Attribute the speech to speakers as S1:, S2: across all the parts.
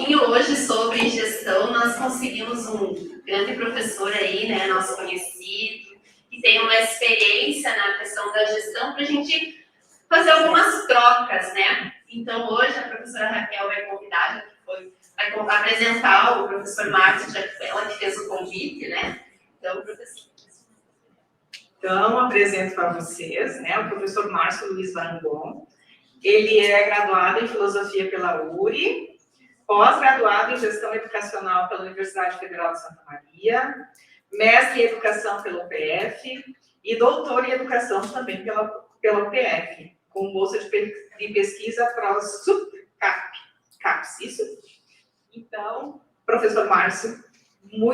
S1: pouquinho hoje sobre gestão. Nós conseguimos um grande professor aí, né, nosso conhecido, que tem uma experiência na questão da gestão, para a gente fazer algumas trocas, né? Então, hoje, a professora Raquel é convidada, vai apresentar o professor Márcio, já que foi ela que fez o convite, né? Então, professor.
S2: Então, apresento para vocês, né, o professor Márcio Luiz Varangon. Ele é graduado em Filosofia pela URI, pós-graduado em Gestão Educacional pela Universidade Federal de Santa Maria, mestre em Educação pela UPF e doutor em Educação também pela UPF, com bolsa de pesquisa CAPES, isso? Então, professor Márcio,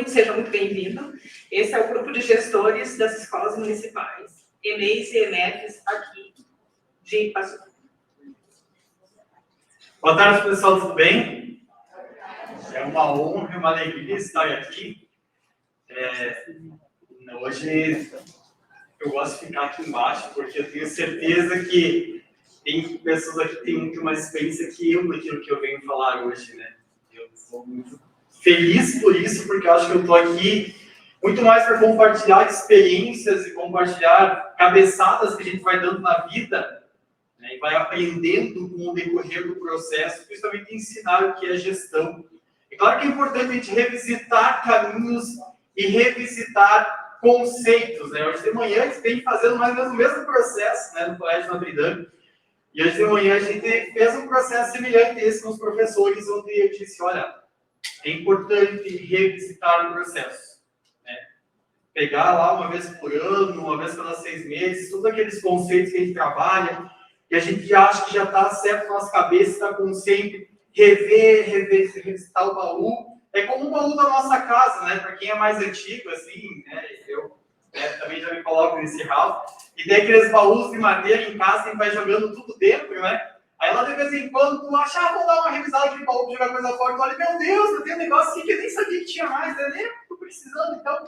S2: seja muito bem-vindo. Esse é o grupo de gestores das escolas municipais, EMEIs e EMEFs aqui de Passo Fundo.
S3: Boa tarde, pessoal, tudo bem? É uma honra e uma alegria estar aqui. Hoje eu gosto de ficar aqui embaixo, porque eu tenho certeza que tem pessoas aqui que têm muito mais experiência que eu naquilo que eu venho falar hoje, né? Eu sou muito feliz por isso, porque eu acho que eu estou aqui muito mais para compartilhar experiências e compartilhar cabeçadas que a gente vai dando na vida, né, e vai aprendendo com o decorrer do processo, principalmente ensinar o que é gestão. É claro que é importante a gente revisitar caminhos e revisitar conceitos, né? Hoje de manhã a gente vem fazendo mais ou menos o mesmo processo, né, no Colégio Notre Dame. E hoje de manhã a gente fez um processo semelhante a esse com os professores, onde eu disse, olha, é importante revisitar o processo, né? Pegar lá uma vez por ano, uma vez cada 6 meses, todos aqueles conceitos que a gente trabalha, e a gente acha que já está certo na nossa cabeça, está com sempre revisitar o baú. É como um baú da nossa casa, né? Para quem é mais antigo, assim, né? Eu também já me coloco nesse ralo. E tem aqueles baús de madeira em casa, que vai jogando tudo dentro, né? Aí lá de vez em quando tu acha, vou dar uma revisada de baú, jogar coisa fora, tu olha, meu Deus, eu tenho um negócio aqui que eu nem sabia que tinha mais, né? Nem tô precisando. Então,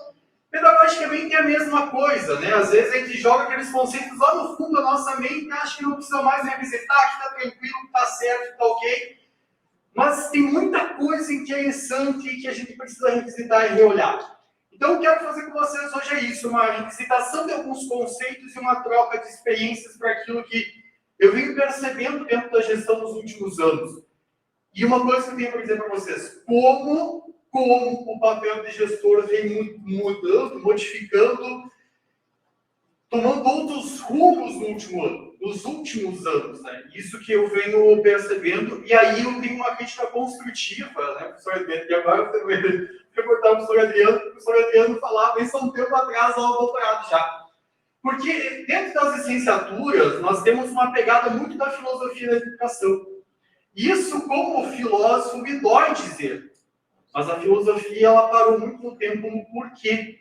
S3: pedagogicamente é a mesma coisa, né? Às vezes a gente joga aqueles conceitos lá no fundo da nossa mente e acha que não precisa mais revisitar, que tá tranquilo, que tá certo, que tá ok. Mas tem muita coisa interessante que a gente precisa revisitar e reolhar. Então, eu quero fazer com vocês hoje é isso, uma revisitação de alguns conceitos e uma troca de experiências para aquilo que eu venho percebendo dentro da gestão nos últimos anos. E uma coisa que eu tenho para dizer para vocês, como o papel de gestor vem mudando, modificando, tomando outros rumos nos últimos anos, né? Isso que eu venho percebendo, e aí eu tenho uma crítica construtiva, né, professor Adriano, e agora eu vou reportar o professor Adriano falava isso há um tempo atrás, ao doutorado já. Porque dentro das licenciaturas, nós temos uma pegada muito da filosofia da educação. Isso, como filósofo, me dói dizer, mas a filosofia ela parou muito no tempo no porquê.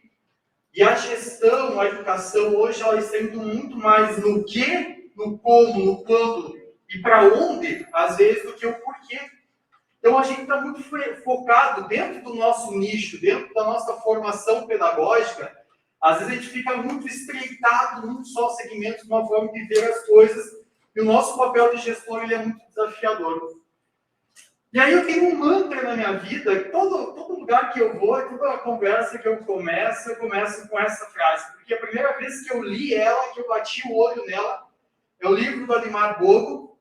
S3: E a gestão, a educação, hoje, ela está indo muito mais no quê, no como, no quando e para onde, às vezes, do que o porquê. Então, a gente está muito focado dentro do nosso nicho, dentro da nossa formação pedagógica. Às vezes, a gente fica muito estreitado num só segmento, numa forma de ver as coisas. E o nosso papel de gestor ele é muito desafiador. E aí eu tenho um mantra na minha vida, que todo lugar que eu vou, toda conversa que eu começo com essa frase. Porque a primeira vez que eu li ela, que eu bati o olho nela, é o livro do Adhemar Bogo.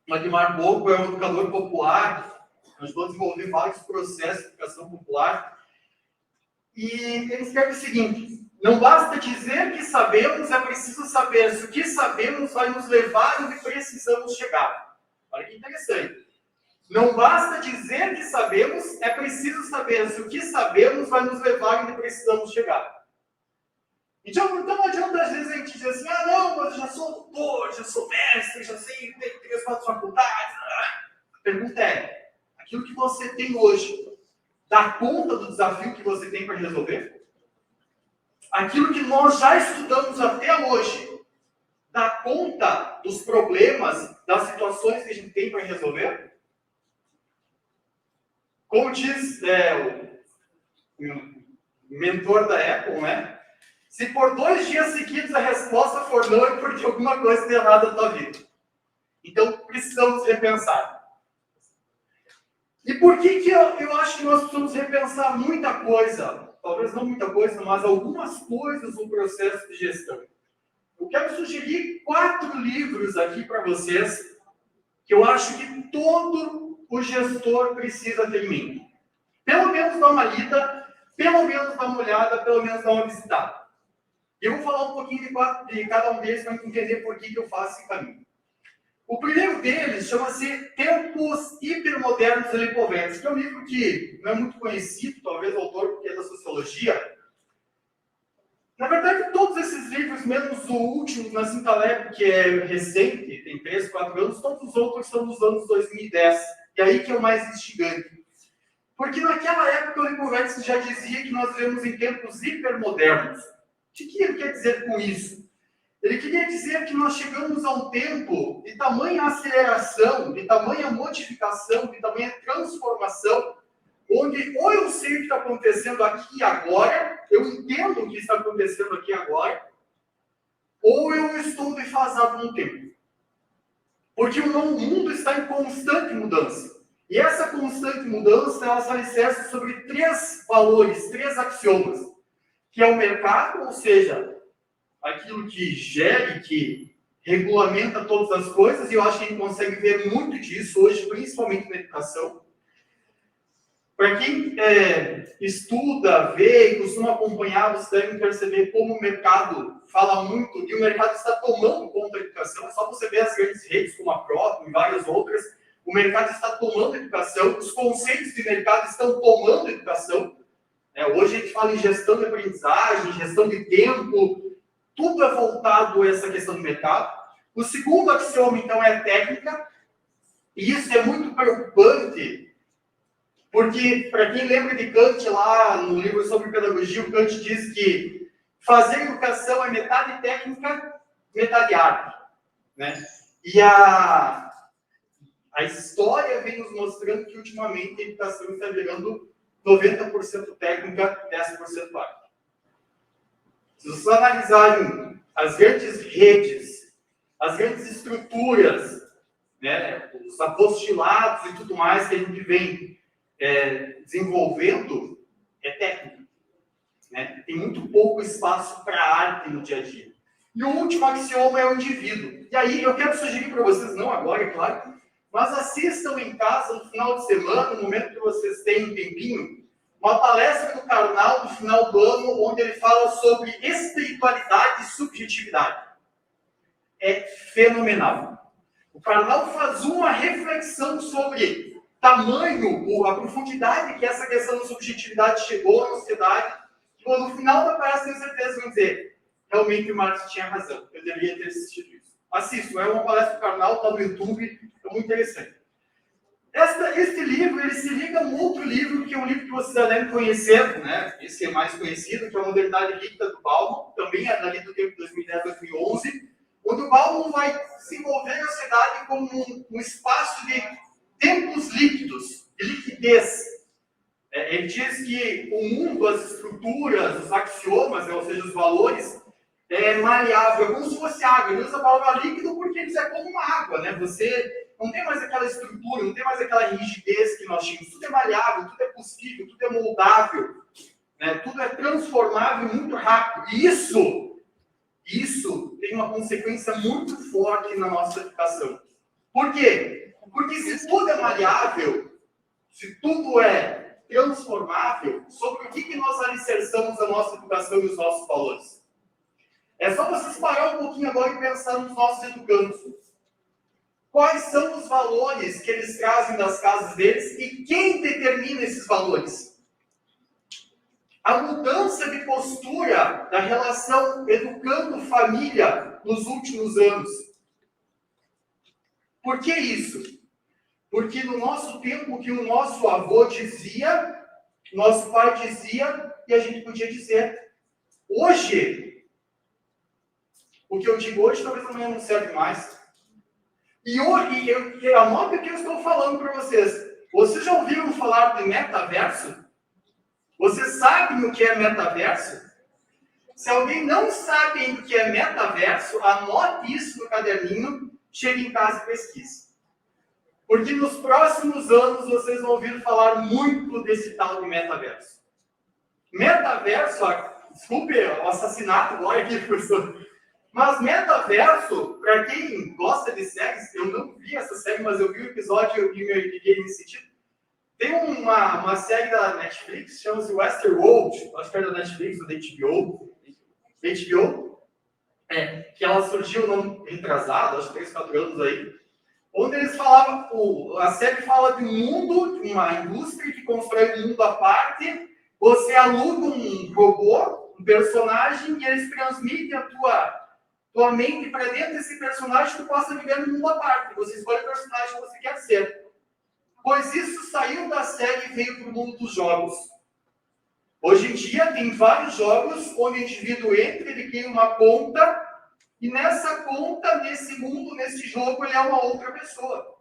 S3: O Adhemar Bogo é um educador popular, ajudou a desenvolver vários processos de educação popular. E ele escreve o seguinte, não basta dizer que sabemos, é preciso saber se o que sabemos vai nos levar onde precisamos chegar. Olha que interessante. Não basta dizer que sabemos, é preciso saber se o que sabemos vai nos levar onde precisamos chegar. Então não adianta às vezes a gente dizer assim, não, mas eu já sou doutor, já sou mestre, já sei, tenho 3, 4 faculdades. A pergunta é, aquilo que você tem hoje, dá conta do desafio que você tem para resolver? Aquilo que nós já estudamos até hoje, dá conta dos problemas, das situações que a gente tem para resolver? Como diz o mentor da Apple, né? Se por 2 dias seguidos a resposta for não, é porque alguma coisa está errada na tua vida. Então, precisamos repensar.
S4: E por que eu acho que nós precisamos repensar muita coisa? Talvez não muita coisa, mas algumas coisas no processo de gestão. Eu quero sugerir 4 livros aqui para vocês que eu acho que todo o gestor precisa ter em mente. Pelo menos dar uma lida, pelo menos dar uma olhada, pelo menos dar uma visitada. Eu vou falar um pouquinho de cada um deles para entender por que eu faço esse caminho. O primeiro deles chama-se Tempos Hipermodernos de Lipovetsky, que é um livro que não é muito conhecido, talvez o autor porque é da sociologia. Na verdade, todos esses livros, menos o último, Nassim Taleb, que é recente, tem 3, 4 anos, todos os outros são dos anos 2010. E aí que é o mais instigante. Porque naquela época o Lipovetsky já dizia que nós vivemos em tempos hipermodernos. O que ele quer dizer com isso? Ele queria dizer que nós chegamos a um tempo de tamanha aceleração, de tamanha modificação, de tamanha transformação, onde ou eu sei o que está acontecendo aqui e agora, eu entendo o que está acontecendo aqui e agora, ou eu estou defasado no tempo. Porque o mundo está em constante mudança. E essa constante mudança, ela se alicerça sobre 3 valores, 3 axiomas, que é o mercado, ou seja, aquilo que gere, que regulamenta todas as coisas, e eu acho que a gente consegue ver muito disso hoje, principalmente na educação. Para quem estuda, vê e costuma acompanhar, vocês devem perceber como o mercado fala muito, e o mercado está tomando conta da educação. É só você ver as grandes redes, como a Procter e várias outras. O mercado está tomando a educação, os conceitos de mercado estão tomando a educação. Hoje a gente fala em gestão de aprendizagem, gestão de tempo, tudo é voltado a essa questão do mercado. O segundo axioma, então, é a técnica, e isso é muito preocupante, porque, para quem lembra de Kant, lá no livro sobre pedagogia, o Kant diz que fazer educação é metade técnica, metade arte. Né? E a história vem nos mostrando que, ultimamente, a educação está virando 90% técnica, 10% arte. Se vocês analisarem as grandes redes, as grandes estruturas, né, os apostilados e tudo mais que a gente vem desenvolvendo, é técnica. Né? Tem muito pouco espaço para arte no dia a dia. E o último axioma é o indivíduo. E aí eu quero sugerir para vocês, não agora, é claro, mas assistam em casa no final de semana, no momento que vocês têm um tempinho, uma palestra do Karnal no final do ano, onde ele fala sobre espiritualidade e subjetividade. É fenomenal. O Karnal faz uma reflexão sobre tamanho, a profundidade que essa questão da subjetividade chegou na sociedade, que no final da palestra, tenho certeza, vão dizer, realmente o Marx tinha razão, eu deveria ter assistido isso. Assistam, é uma palestra do Karnal, está no YouTube, é muito interessante. Este livro, ele se liga a um outro livro, que é um livro que vocês já devem conhecer, né? Esse é mais conhecido, que é a Modernidade Líquida do Bauman, também é dali do tempo de 2010-2011, onde o Bauman vai desenvolver a sociedade como um espaço de tempos líquidos, de liquidez. Ele diz que o mundo, as estruturas, os axiomas, ou seja, os valores, é maleável, é como se fosse água. Ele usa a palavra líquido porque ele é como uma água, né? Você não tem mais aquela estrutura, não tem mais aquela rigidez que nós tínhamos. Tudo é maleável, tudo é possível, tudo é moldável, né? Tudo é transformável muito rápido. E isso tem uma consequência muito forte na nossa educação. Por quê? Porque se tudo é maleável, se tudo é transformável, sobre o que nós alicerçamos a nossa educação e os nossos valores? É só vocês parar um pouquinho agora e pensar nos nossos educandos. Quais são os valores que eles trazem das casas deles e quem determina esses valores? A mudança de postura da relação educando-família nos últimos anos. Por que isso? Porque no nosso tempo, o que o nosso avô dizia, nosso pai dizia, e a gente podia dizer. Hoje, o que eu digo hoje, talvez amanhã não serve mais. E hoje, anota o que eu estou falando para vocês. Vocês já ouviram falar de metaverso? Vocês sabem o que é metaverso? Se alguém não sabe ainda o que é metaverso, anote isso no caderninho, chegue em casa e pesquise. Porque nos próximos anos vocês vão ouvir falar muito desse tal de metaverso. Metaverso, desculpe o assassinato agora aqui, professor. Mas metaverso, para quem gosta de séries, eu não vi essa série, mas eu vi o episódio e me liguei nesse sentido. Tem uma série da Netflix, chama-se Westworld, acho que é da Netflix, ou da HBO, que ela surgiu no retrasado, acho que 3, 4 anos aí, onde eles falavam, a série fala de um mundo, de uma indústria que constrói um mundo à parte, você aluga um robô, um personagem, e eles transmitem a tua mente para dentro desse personagem, tu possa viver no mundo à parte. Você escolhe o personagem que você quer ser. Pois isso saiu da série e veio para o mundo dos jogos. Hoje em dia tem vários jogos onde o indivíduo entra, ele cria uma conta, e nessa conta, nesse mundo, nesse jogo, ele é uma outra pessoa.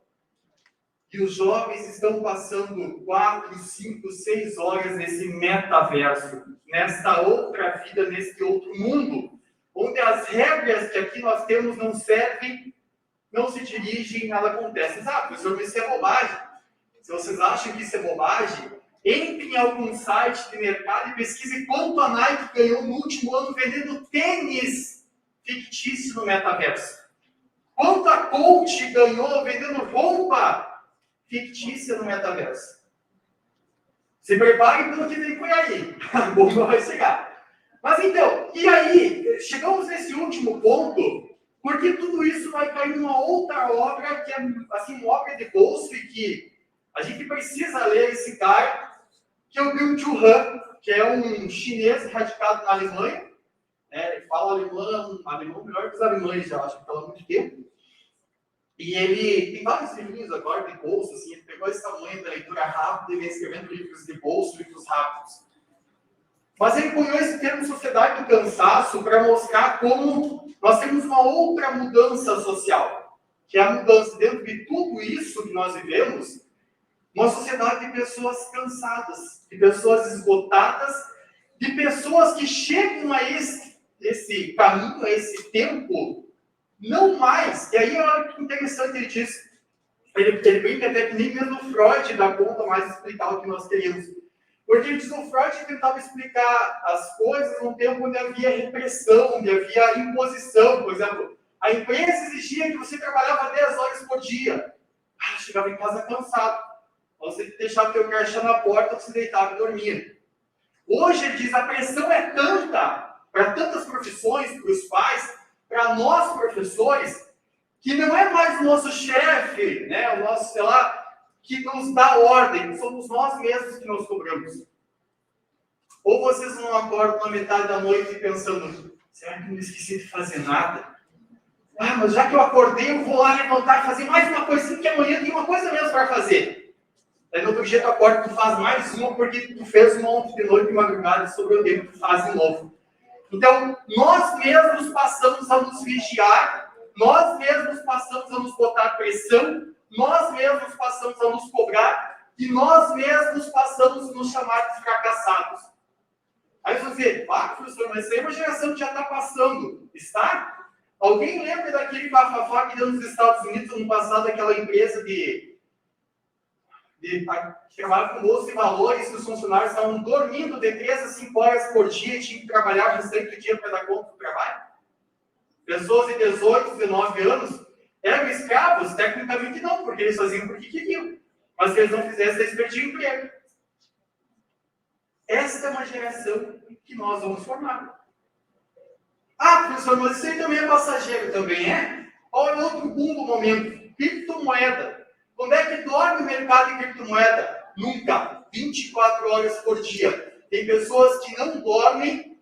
S4: E os jovens estão passando 4, 5, 6 horas nesse metaverso, nesta outra vida, nesse outro mundo, onde as regras que aqui nós temos não servem, não se dirigem, nada acontece. Professor, isso é bobagem. Se vocês acham que isso é bobagem, entre em algum site de mercado e pesquise quanto a Nike ganhou no último ano vendendo tênis fictício no metaverso. Quanto a Coach ganhou vendendo roupa fictícia no metaverso. Se preparem pelo que vem por aí. A bomba vai chegar. Mas então, e aí, chegamos nesse último ponto, porque tudo isso vai cair numa outra obra, que é assim, uma obra de bolso, e que a gente precisa ler esse cara, que é o Byung-Chul Han, que é um chinês radicado na Alemanha, né? Ele fala alemão melhor que os alemães, já acho que fala muito tempo. E ele tem vários livrinhos agora de bolso, assim, ele pegou esse tamanho da leitura rápida e vem escrevendo livros de bolso, livros rápidos. Mas ele cunhou esse termo sociedade do cansaço para mostrar como nós temos uma outra mudança social, que é a mudança dentro de tudo isso que nós vivemos, uma sociedade de pessoas cansadas, de pessoas esgotadas, de pessoas que chegam a esse caminho, a esse tempo, não mais. E aí olha que interessante ele diz, ele brinca até que nem mesmo Freud dá conta mais de explicar o que nós queríamos. Porque ele diz que o Freud tentava explicar as coisas num tempo onde havia repressão, onde havia imposição. Por exemplo, a empresa exigia que você trabalhava 10 horas por dia. Chegava em casa cansado. Você deixava o teu crachá na porta, você deitava e dormia. Hoje, ele diz, a pressão é tanta, para tantas profissões, para os pais, para nós professores, que não é mais o nosso chefe, né, o nosso, sei lá, que nos dá ordem, somos nós mesmos que nos cobramos. Ou vocês não acordam na metade da noite pensando, será que eu não esqueci de fazer nada? Mas já que eu acordei, eu vou lá levantar e fazer mais uma coisinha, que amanhã tem uma coisa mesmo para fazer. Aí no outro dia tu acorda e tu faz mais uma, porque tu fez uma ontem de noite e madrugada, sobre o tempo tu faz de novo. Então, nós mesmos passamos a nos vigiar, nós mesmos passamos a nos botar pressão, nós mesmos passamos a nos cobrar e nós mesmos passamos a nos chamar de fracassados. Aí você dizer, professor, mas isso aí é uma geração que já está passando. Está? Alguém lembra daquele bafafá que deu nos Estados Unidos no passado, aquela empresa que trabalhava com bolsa e valores, que os funcionários estavam dormindo de 3 a 5 horas por dia e tinham que trabalhar o restante do dia para dar conta do trabalho? Pessoas de 18, 19 anos eram escravos? Tecnicamente não, porque eles faziam porque queriam. Mas se eles não fizessem, eles perdiam emprego. Esta é uma geração que nós vamos formar. Professor, mas isso aí também é passageiro, também é? Olha outro boom do momento, criptomoeda. Quando é que dorme o mercado de criptomoeda? Nunca. 24 horas por dia. Tem pessoas que não dormem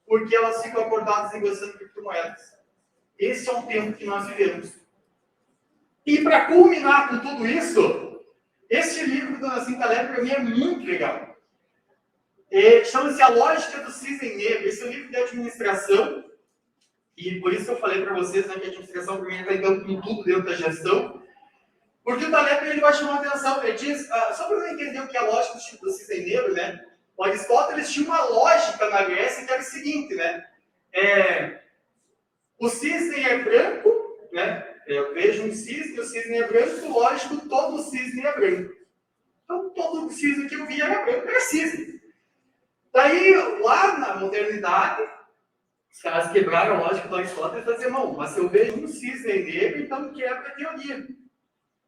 S4: porque elas ficam acordadas negociando criptomoedas. Esse é o tempo que nós vivemos. E para culminar com tudo isso, este livro do Nassim Taleb, para mim, é muito legal. Chama-se A Lógica do Cisne Negro. Esse é um livro de administração, e por isso que eu falei para vocês, né, que a administração, para mim, está entrando com tudo dentro da gestão. Porque o Taleb, ele vai chamar a atenção, ele diz, só para você entender o que é a lógica do cisne negro, né? O Aristóteles tinha uma lógica na Grécia que era o seguinte, né? O cisne é branco, né? Eu vejo um cisne, o cisne é branco, lógico, todo cisne é branco. Então, todo cisne que eu via era branco, era cisne. Daí, lá na modernidade, os caras quebraram a lógica do Aristóteles e diziam, não, mas se eu vejo um cisne negro, então quebra a teoria.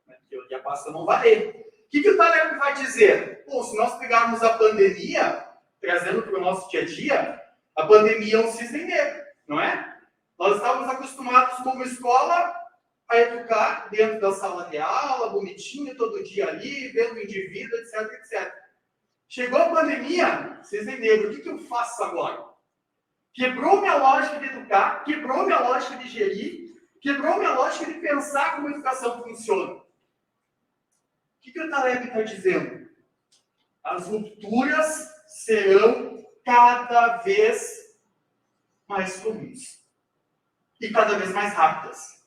S4: A teoria passa a não valer. O que o Taleb vai dizer? Bom, se nós pegarmos a pandemia, trazendo para o nosso dia a dia, a pandemia é um cisne negro, não é? Nós estávamos acostumados, como escola, a educar dentro da sala de aula, bonitinho, todo dia ali, vendo o indivíduo, etc, etc. Chegou a pandemia, cisne negro, o que eu faço agora? Quebrou minha lógica de educar, quebrou minha lógica de gerir, quebrou minha lógica de pensar como a educação funciona. O que o Taleb está dizendo? As rupturas serão cada vez mais comuns e cada vez mais rápidas.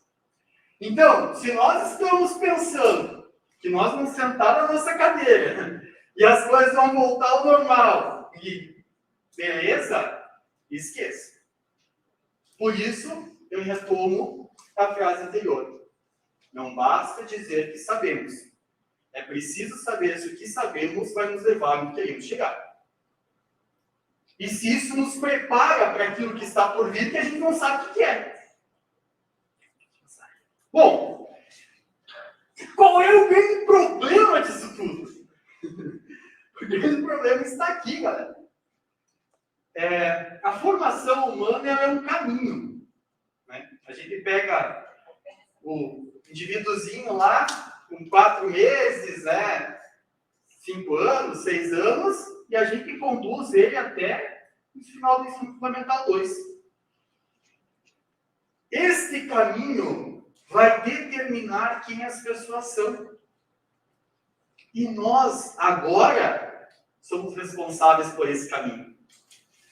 S4: Então, se nós estamos pensando que nós vamos sentar na nossa cadeira e as coisas vão voltar ao normal e beleza, esqueça. Por isso, eu retomo a frase anterior. Não basta dizer que sabemos. É preciso saber se o que sabemos vai nos levar onde queremos chegar. E se isso nos prepara para aquilo que está por vir, que a gente não sabe o que é. Bom, qual é o grande problema disso tudo? O grande problema está aqui, galera. A formação humana é um caminho. Né? A gente pega o indivíduozinho lá, com 4 meses, 5 anos, 6 anos, e a gente conduz ele até o final do ensino fundamental 2. Este caminho vai determinar quem as pessoas são. E nós, agora, somos responsáveis por esse caminho.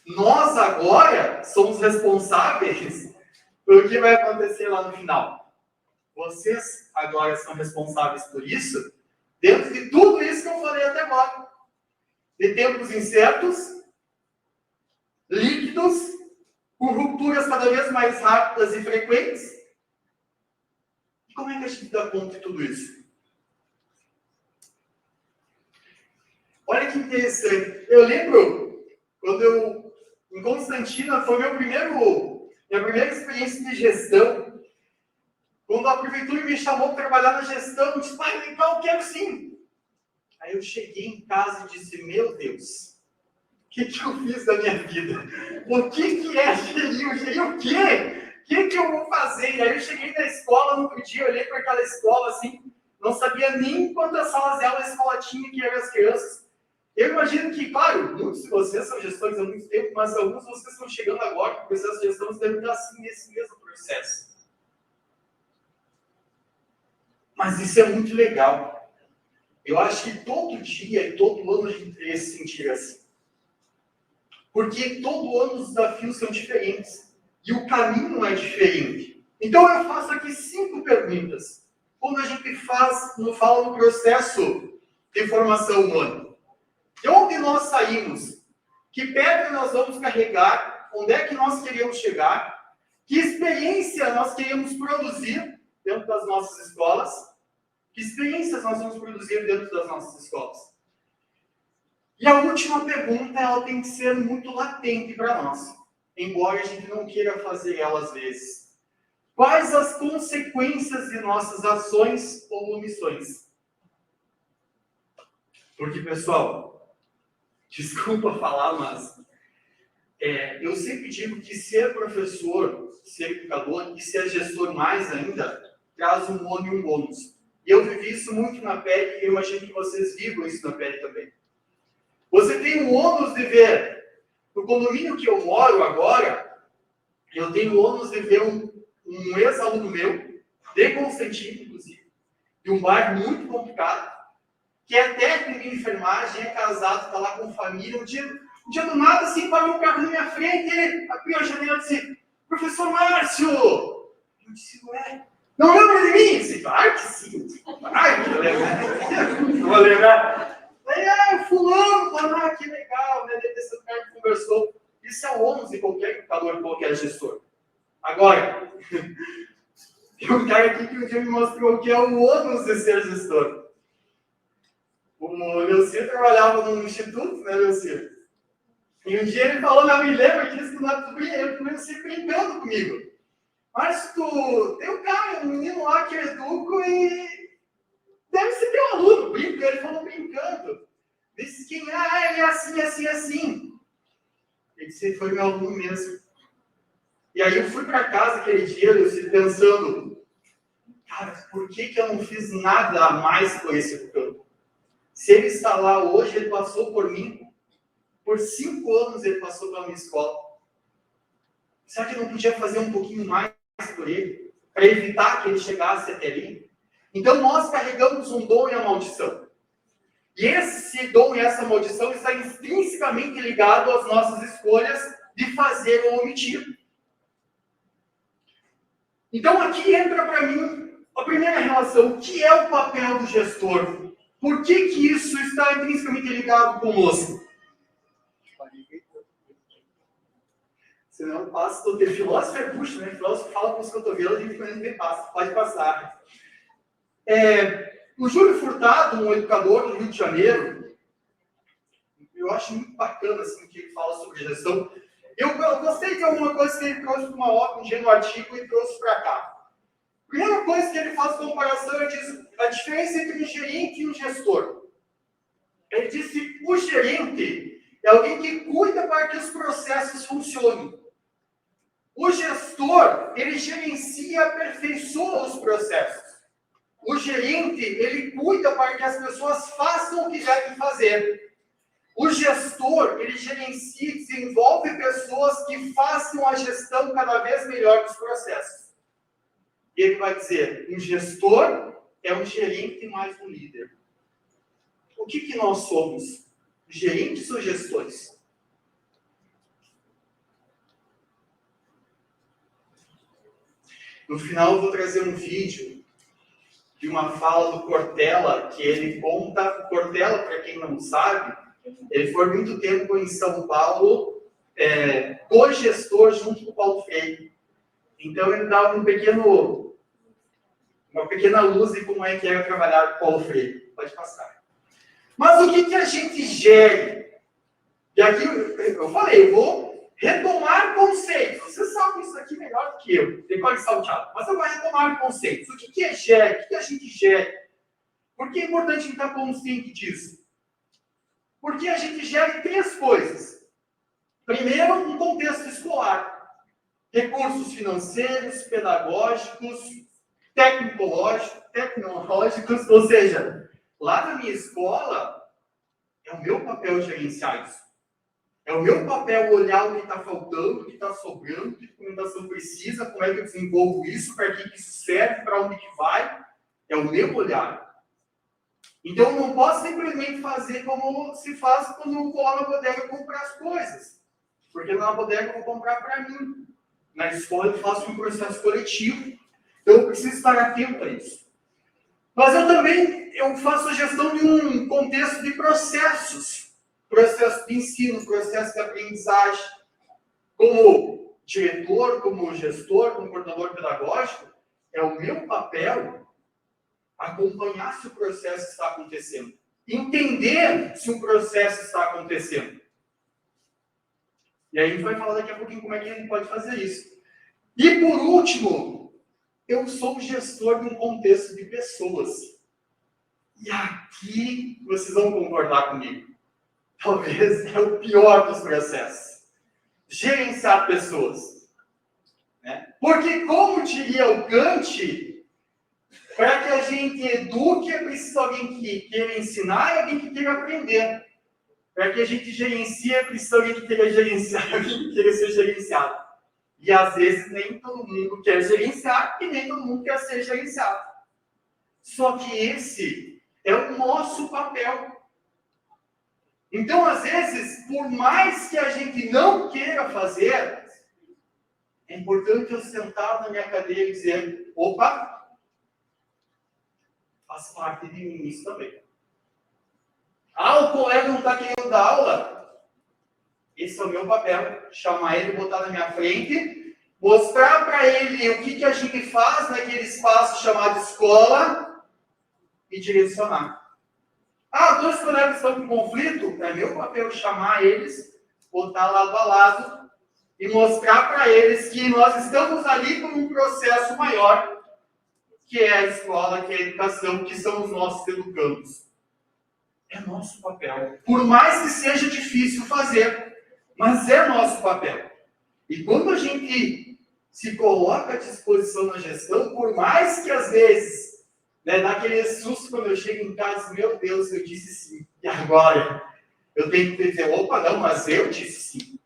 S4: Nós, agora, somos responsáveis por o que vai acontecer lá no final. Vocês agora são responsáveis por isso, dentro de tudo isso que eu falei até agora. De tempos incertos, líquidos, com rupturas cada vez mais rápidas e frequentes. E como é que a gente dá conta de tudo isso? Olha que interessante. Eu lembro, quando em Constantina, foi minha primeira experiência de gestão. Quando a prefeitura me chamou para trabalhar na gestão, eu disse, pai, legal, eu quero sim. Aí eu cheguei em casa e disse, meu Deus, o que eu fiz da minha vida? O que é gerir? Gerir o quê? O que eu vou fazer? E aí eu cheguei na escola, no outro dia, olhei para aquela escola assim, não sabia nem quantas salas de aula a escola tinha, que eram as crianças. Eu imagino que, claro, muitos de vocês são gestores há muito tempo, mas alguns de vocês estão chegando agora, que o processo de gestão deve estar assim, nesse mesmo processo. Mas isso é muito legal. Eu acho que todo dia e todo ano a gente deveria se sentir assim. Porque todo ano os desafios são diferentes. E o caminho é diferente. Então eu faço aqui 5 perguntas. Quando a gente fala no processo de formação humana. De onde nós saímos? Que pedra nós vamos carregar? Onde é que nós queremos chegar? Que experiência nós queremos produzir dentro das nossas escolas? Que experiências nós vamos produzir dentro das nossas escolas? E a última pergunta, ela tem que ser muito latente para nós, embora a gente não queira fazer ela às vezes. Quais as consequências de nossas ações ou omissões? Porque, pessoal, desculpa falar, mas eu sempre digo que ser professor, ser educador e ser gestor mais ainda, traz um ônus e um bônus. E eu vivi isso muito na pele e eu imagino que vocês vivam isso na pele também. Você tem o ônus de ver, no condomínio que eu moro agora, eu tenho o ônus de ver um ex-aluno meu, de Constantino, inclusive, de um bairro muito complicado, que é técnico de enfermagem, é casado, está lá com família. Um dia do nada, assim, parou um carro na minha frente, ele abriu a janela e disse, professor Márcio! Eu disse, ué, não lembra de mim? Eu disse, claro que sim. Ai, que legal. Não vou lembrar. Aí, fulano, que legal, né? Deve ter sido o cara que conversou. Isso é o ônus de qualquer educador, de qualquer gestor. Agora, Tem um cara aqui que um dia me mostrou o que é o ônus de ser gestor. O Leocir trabalhava num instituto, né, Leocir? E um dia ele falou, não me lembro disso, eu comecei brincando comigo. Mas tem um cara, um menino lá que eu educo e deve ser teu aluno, brinca, ele falou brincando. Disse quem, ele é assim, assim, assim. Ele disse, foi meu aluno mesmo. E aí eu fui para casa aquele dia, eu pensando, cara, por que eu não fiz nada a mais por esse campo? Se ele está lá hoje, ele passou por mim. Por 5 anos ele passou pela minha escola. Será que eu não podia fazer um pouquinho mais por ele? Para evitar que ele chegasse até ali? Então nós carregamos um dom e a maldição. E esse dom e essa maldição está intrinsecamente ligado às nossas escolhas de fazer ou omitir. Então aqui entra para mim a primeira relação. O que é o papel do gestor? Por que isso está intrinsecamente ligado conosco? Senão eu passo todo dia. Filósofo é puxo, né? Filósofo fala com os cotovelos e infelizmente passa. Pode passar. O Júlio Furtado, um educador do Rio de Janeiro, eu acho muito bacana assim, que ele fala sobre gestão. Eu gostei de alguma coisa que ele trouxe uma hora, um dia no artigo e trouxe para cá. A primeira coisa que ele faz comparação, ele diz a diferença entre um gerente e um gestor. Ele diz que o gerente é alguém que cuida para que os processos funcionem. O gestor, ele gerencia e aperfeiçoa os processos. O gerente, ele cuida para que as pessoas façam o que devem fazer. O gestor, ele gerencia e desenvolve pessoas que façam a gestão cada vez melhor dos processos. E ele vai dizer, um gestor é um gerente mais um líder. O que nós somos? Gerentes ou gestores? No final eu vou trazer um vídeo de uma fala do Cortella, que ele conta, Cortella, para quem não sabe, ele foi muito tempo em São Paulo, co-gestor junto com o Paulo Freire. Então ele dava uma pequena luz de como é que era trabalhar com o Paulo Freire. Pode passar. Mas o que a gente gere? E aqui eu falei, eu vou retomar conceitos. Você sabe isso aqui melhor do que eu. Tem que saltear. Mas eu vou retomar conceitos. O que é gere? O que a gente gere? Por que é importante estar consciente disso? Porque a gente gere 3 coisas. Primeiro, um contexto escolar. Recursos financeiros, pedagógicos, tecnológicos, ou seja, lá na minha escola, é o meu papel gerenciar isso. É o meu papel olhar o que está faltando, o que está sobrando, que documentação precisa, como é que eu desenvolvo isso, para que isso serve, para onde que vai. É o meu olhar. Então, eu não posso simplesmente fazer como se faz quando eu vou lá na bodega comprar as coisas. Porque na bodega eu vou comprar para mim. Na escola eu faço um processo coletivo. Então, eu preciso estar atento a isso. Mas eu faço a gestão de um contexto de processos. Processo de ensino, processo de aprendizagem. Como diretor, como gestor, como coordenador pedagógico, é o meu papel acompanhar se o processo está acontecendo. Entender se o processo está acontecendo. E aí a gente vai falar daqui a pouquinho como é que a gente pode fazer isso. E por último, eu sou gestor de um contexto de pessoas. E aqui vocês vão concordar comigo. Talvez é o pior dos processos. Gerenciar pessoas. Né? Porque, como diria o Kant, para que a gente eduque, é preciso alguém que queira ensinar e alguém que queira aprender. Para que a gente gerencie, é preciso alguém que queira gerenciar e alguém que queira ser gerenciado. E às vezes nem todo mundo quer gerenciar e nem todo mundo quer ser gerenciado. Só que esse é o nosso papel. Então, às vezes, por mais que a gente não queira fazer, é importante eu sentar na minha cadeira e dizer, opa, faz parte de mim isso também. O colega não está querendo dar aula? Esse é o meu papel. Chamar ele, botar na minha frente Mostrar para ele o que a gente faz naquele espaço chamado escola e direcionar. Ah, dois colegas estão com conflito, é meu papel chamar eles, botar lado a lado e mostrar para eles que nós estamos ali por um processo maior, que é a escola, que é a educação, que são os nossos educandos. É nosso papel. Por mais que seja difícil fazer, mas é nosso papel. E quando a gente se coloca à disposição na gestão, por mais que às vezes, dá aquele susto quando eu chego em casa, meu Deus, eu disse sim. E agora? Eu tenho que dizer, opa, não, mas eu disse sim.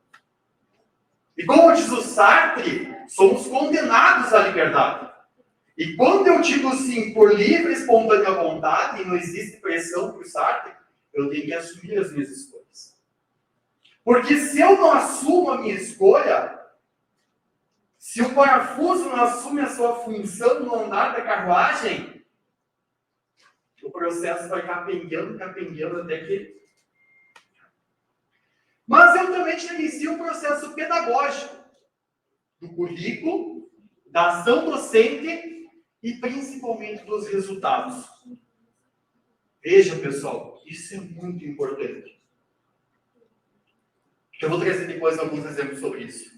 S4: E como diz o Sartre, somos condenados à liberdade. E quando eu digo sim por livre e espontânea vontade, e não existe pressão para o Sartre, eu tenho que assumir as minhas escolhas. Porque se eu não assumo a minha escolha, se o parafuso não assume a sua função no andar da carruagem, o processo vai capengueando até que... Mas eu também inicio um processo pedagógico do currículo, da ação docente e principalmente dos resultados. Veja, pessoal, isso é muito importante. Eu vou trazer depois alguns exemplos sobre isso.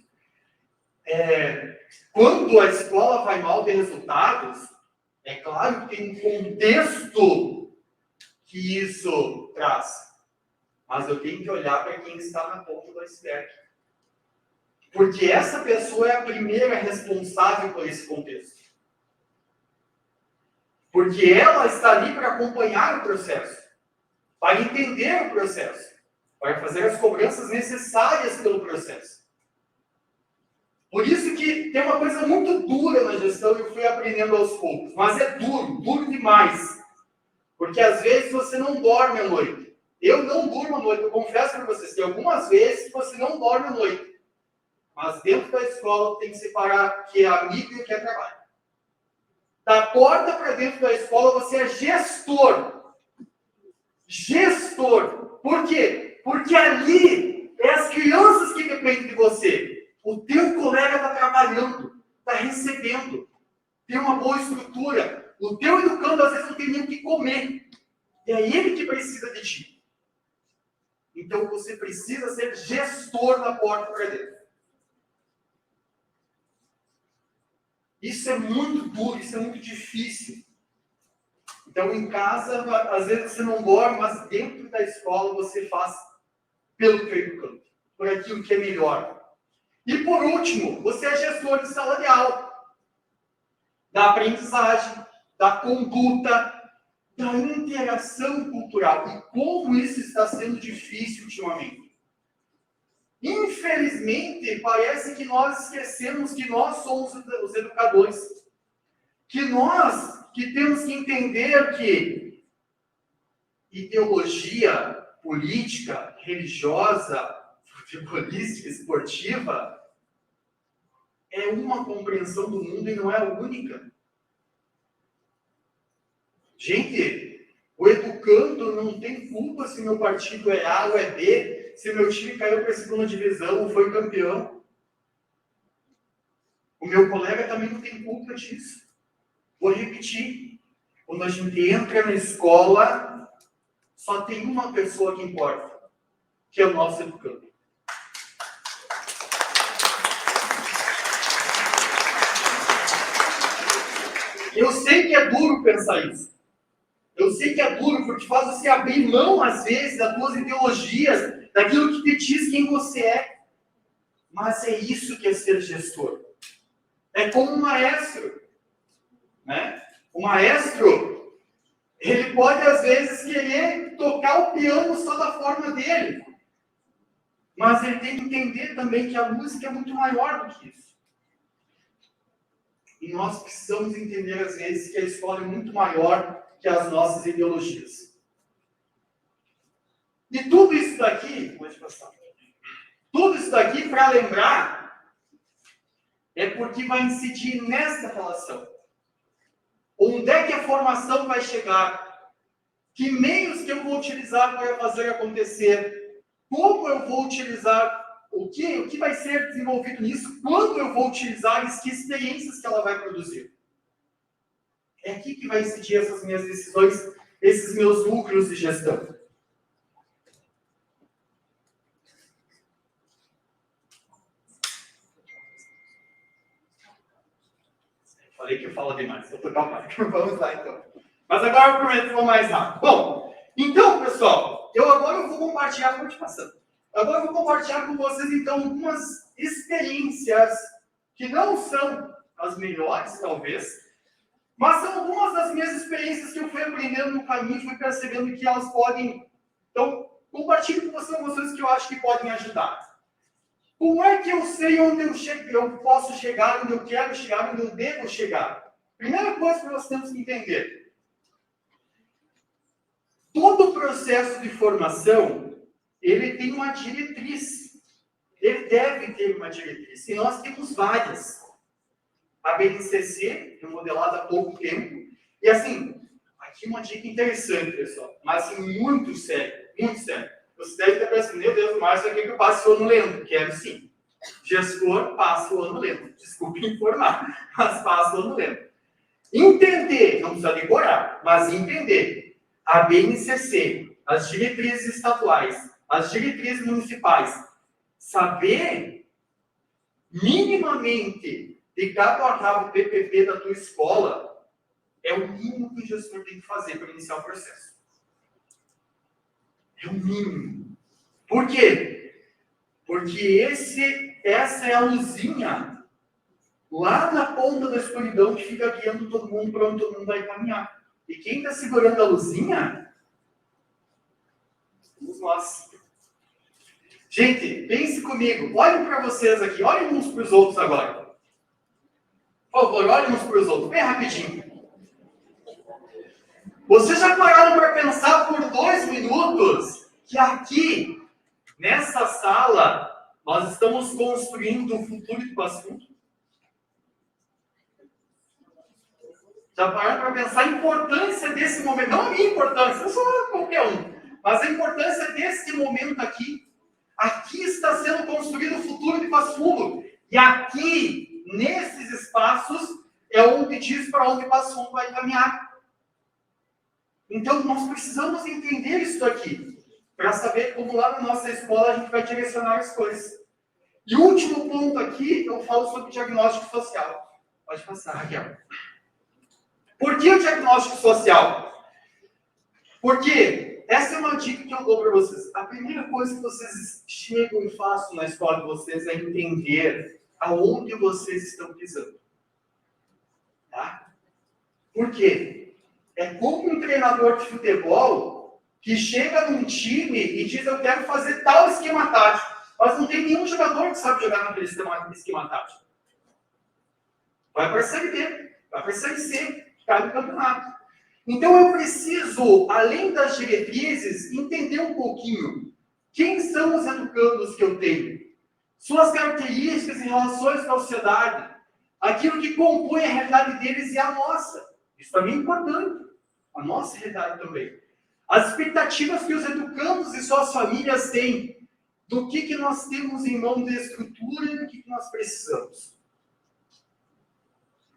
S4: Quando a escola vai mal de resultados, é claro que tem um contexto que isso traz. Mas eu tenho que olhar para quem está na ponta do iceberg. Porque essa pessoa é a primeira responsável por esse contexto. Porque ela está ali para acompanhar o processo, para entender o processo, para fazer as cobranças necessárias pelo processo. Por isso que tem uma coisa muito dura na gestão que eu fui aprendendo aos poucos. Mas é duro demais. Porque às vezes você não dorme à noite. Eu não durmo à noite, eu confesso para vocês. Tem algumas vezes que você não dorme à noite. Mas dentro da escola tem que separar o que é amigo e o que é trabalho. Da porta para dentro da escola você é gestor. Gestor. Por quê? Porque ali é as crianças que dependem de você. O teu colega está trabalhando, está recebendo, tem uma boa estrutura. O teu educando às vezes não tem nem o que comer. É ele que precisa de ti. Então você precisa ser gestor da porta para dentro. Isso é muito duro, isso é muito difícil. Então em casa, às vezes você não dorme, mas dentro da escola você faz pelo teu educando, por aquilo que é melhor. E por último, você é gestor de sala de aula, da aprendizagem, da conduta, da interação cultural. E como isso está sendo difícil ultimamente. Infelizmente, parece que nós esquecemos que nós somos os educadores. Que nós que temos que entender que ideologia política, religiosa, futebolística, esportiva, é uma compreensão do mundo e não é a única. Gente, o educando não tem culpa se meu partido é A ou é B, se meu time caiu para a segunda divisão ou foi campeão. O meu colega também não tem culpa disso. Vou repetir. Quando a gente entra na escola, só tem uma pessoa que importa, que é o nosso educando. Eu sei que é duro pensar isso. Eu sei que é duro porque faz você abrir mão, às vezes, das tuas ideologias, daquilo que te diz quem você é. Mas é isso que é ser gestor. É como um maestro. Né? O maestro, ele pode, às vezes, querer tocar o piano só da forma dele. Mas ele tem que entender também que a música é muito maior do que isso. E nós precisamos entender, às vezes, que a escola é muito maior que as nossas ideologias. E tudo isso daqui, pode passar. Tudo isso daqui, para lembrar, é porque vai incidir nessa relação. Onde é que a formação vai chegar? Que meios que eu vou utilizar para fazer acontecer? Como eu vou utilizar O que vai ser desenvolvido nisso? Quando eu vou utilizar isso? Que experiências que ela vai produzir? É aqui que vai incidir essas minhas decisões, esses meus núcleos de gestão. Falei que eu falo demais, eu tô capaz. Vamos lá, então. Mas agora eu prometo que vou mais rápido. Bom, então, pessoal, agora eu vou compartilhar, agora eu vou compartilhar com vocês, então, algumas experiências que não são as melhores, talvez, mas são algumas das minhas experiências que eu fui aprendendo no caminho, fui percebendo que elas podem... Então, compartilho com vocês algumas coisas que eu acho que podem ajudar. Como é que eu sei onde eu posso chegar, onde eu quero chegar, onde eu devo chegar? Primeira coisa que nós temos que entender. Todo processo de formação, ele tem uma diretriz. Ele deve ter uma diretriz. E nós temos várias. A BNCC, remodelada há pouco tempo. E assim, aqui uma dica interessante, pessoal. Mas assim, muito sério, muito sério. Você deve estar pensando, meu Deus, Márcio, aqui que eu passo o ano lendo. Quero sim. Gestor passa o ano lendo. Desculpe informar, mas passa o ano lendo. Entender, não precisa decorar, mas entender a BNCC, as diretrizes estaduais, as diretrizes municipais, saber minimamente de cabo a rabo o PPP da tua escola é o mínimo que o gestor tem que fazer para iniciar o processo. É o mínimo. Por quê? Porque essa é a luzinha lá na ponta da escuridão que fica guiando todo mundo para onde todo mundo vai caminhar. E quem está segurando a luzinha? Somos nós. Gente, pense comigo. Olhem para vocês aqui. Olhem uns para os outros agora. Por favor, olhem uns para os outros. Bem rapidinho. Vocês já pararam para pensar por 2 minutos que aqui, nessa sala, nós estamos construindo o futuro de Passo? Já pararam para pensar a importância desse momento? Não a minha importância, eu sou qualquer um. Mas a importância desse momento aqui. Aqui está sendo construído o futuro de Passo Fundo. E aqui, nesses espaços, é onde diz para onde Passo Fundo vai caminhar. Então, nós precisamos entender isso aqui, para saber como lá na nossa escola a gente vai direcionar as coisas. E o último ponto aqui, eu falo sobre diagnóstico social. Pode passar, Raquel. Por que o diagnóstico social? Porque essa é uma dica que eu dou para vocês. A primeira coisa que vocês chegam e façam na escola de vocês é entender aonde vocês estão pisando. Tá? Por quê? É como um treinador de futebol que chega num time e diz, eu quero fazer tal esquema tático. Mas não tem nenhum jogador que sabe jogar naquele esquema tático. Vai para a Série B, vai para a Série C, cai no campeonato. Então eu preciso, além das diretrizes, entender um pouquinho quem são os educandos que eu tenho, suas características e relações com a sociedade, aquilo que compõe a realidade deles e a nossa. Isso também é importante. A nossa realidade também. As expectativas que os educandos e suas famílias têm do que nós temos em mão de estrutura e do que nós precisamos.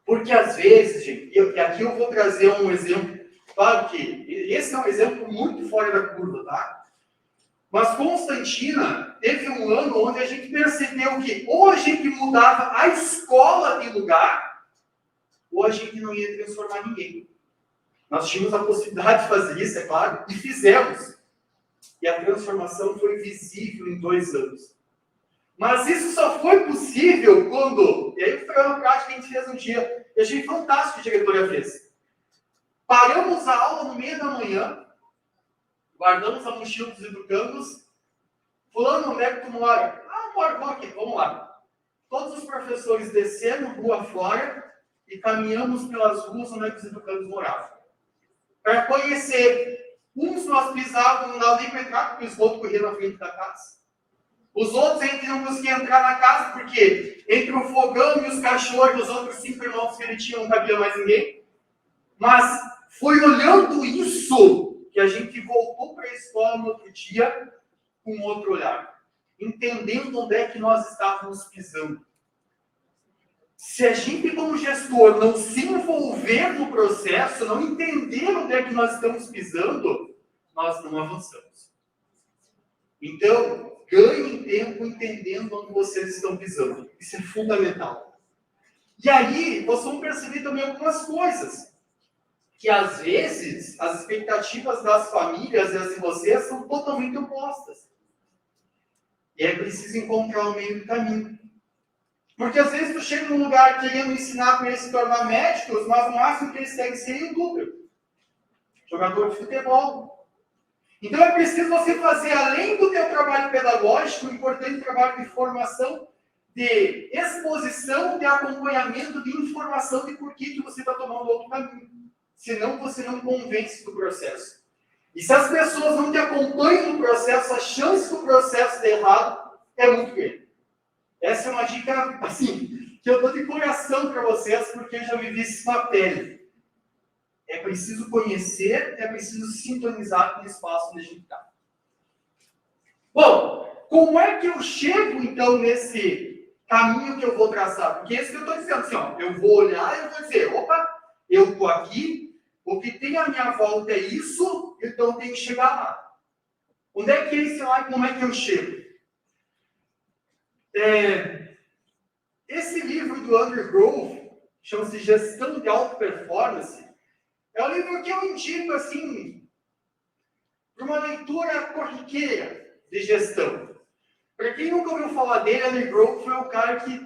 S4: Porque às vezes, gente, e aqui eu vou trazer um exemplo, claro que esse é um exemplo muito fora da curva, tá? Mas Constantina teve um ano onde a gente percebeu que ou a gente mudava a escola de lugar, ou a gente não ia transformar ninguém. Nós tínhamos a possibilidade de fazer isso, é claro, e fizemos. E a transformação foi visível em 2 anos. Mas isso só foi possível quando... E aí foi uma prática que a gente fez um dia. Eu achei fantástico que a diretoria fez. Paramos a aula no meio da manhã, guardamos a mochila dos educandos. Fulano, onde é que tu mora? Ah, moro aqui, vamos lá. Todos os professores desceram rua fora e caminhamos pelas ruas onde os educandos moravam. Para conhecer. Uns nós pisávamos, não dava nem para entrar, porque o esgoto corria na frente da casa. Os outros a gente não conseguia entrar na casa, porque entre o fogão e os cachorros, os outros 5 irmãos que ele tinha, não cabia mais ninguém. Mas foi olhando isso que a gente voltou para a escola no outro dia com outro olhar. entendendo onde é que nós estávamos pisando. Se a gente, como gestor, não se envolver no processo, não entender onde é que nós estamos pisando, nós não avançamos. Então, ganhem tempo entendendo onde vocês estão pisando. Isso é fundamental. E aí, vocês vão perceber também algumas coisas. Que, às vezes, as expectativas das famílias e as de vocês são totalmente opostas. E é preciso encontrar o meio do caminho. Porque, às vezes, tu chega num lugar querendo ensinar para eles se tornar médicos, mas o máximo que eles querem ser youtuber. Jogador de futebol. Então, é preciso você fazer, além do teu trabalho pedagógico, um importante trabalho de formação, de exposição, de acompanhamento, de informação de por que você está tomando outro caminho. Senão, você não convence do processo. E se as pessoas não te acompanham no processo, a chance do processo de errado é muito grande. Essa é uma dica, assim, que eu dou de coração para vocês, porque eu já vivi isso na pele. É preciso conhecer, é preciso sintonizar com o espaço onde a gente está. Bom, como é que eu chego, então, nesse caminho que eu vou traçar? Porque é isso que eu estou dizendo, assim, ó, eu vou olhar e eu vou dizer, opa, eu estou aqui, o que tem à minha volta é isso, então eu tenho que chegar lá. Onde é que é esse lá e como é que eu chego? Esse livro do Andrew Grove, chama-se Gestão de Alta Performance, é um livro que eu indico, assim, para uma leitura corriqueira de gestão. Para quem nunca ouviu falar dele, Andrew Grove foi o cara que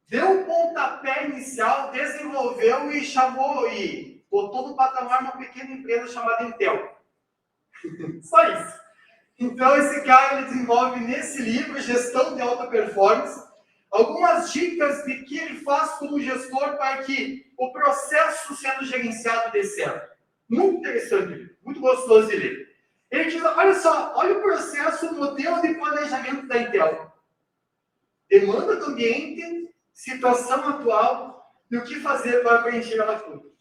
S4: deu o pontapé inicial, desenvolveu e chamou e botou no patamar uma pequena empresa chamada Intel. Só isso. Então, esse cara ele desenvolve nesse livro, Gestão de Alta Performance, algumas dicas de que ele faz como gestor para que o processo sendo gerenciado dê certo. Muito interessante, muito gostoso de ler. Ele diz, olha só, olha o processo, o modelo de planejamento da Intel. Demanda do ambiente, situação atual e o que fazer para preencher ela tudo.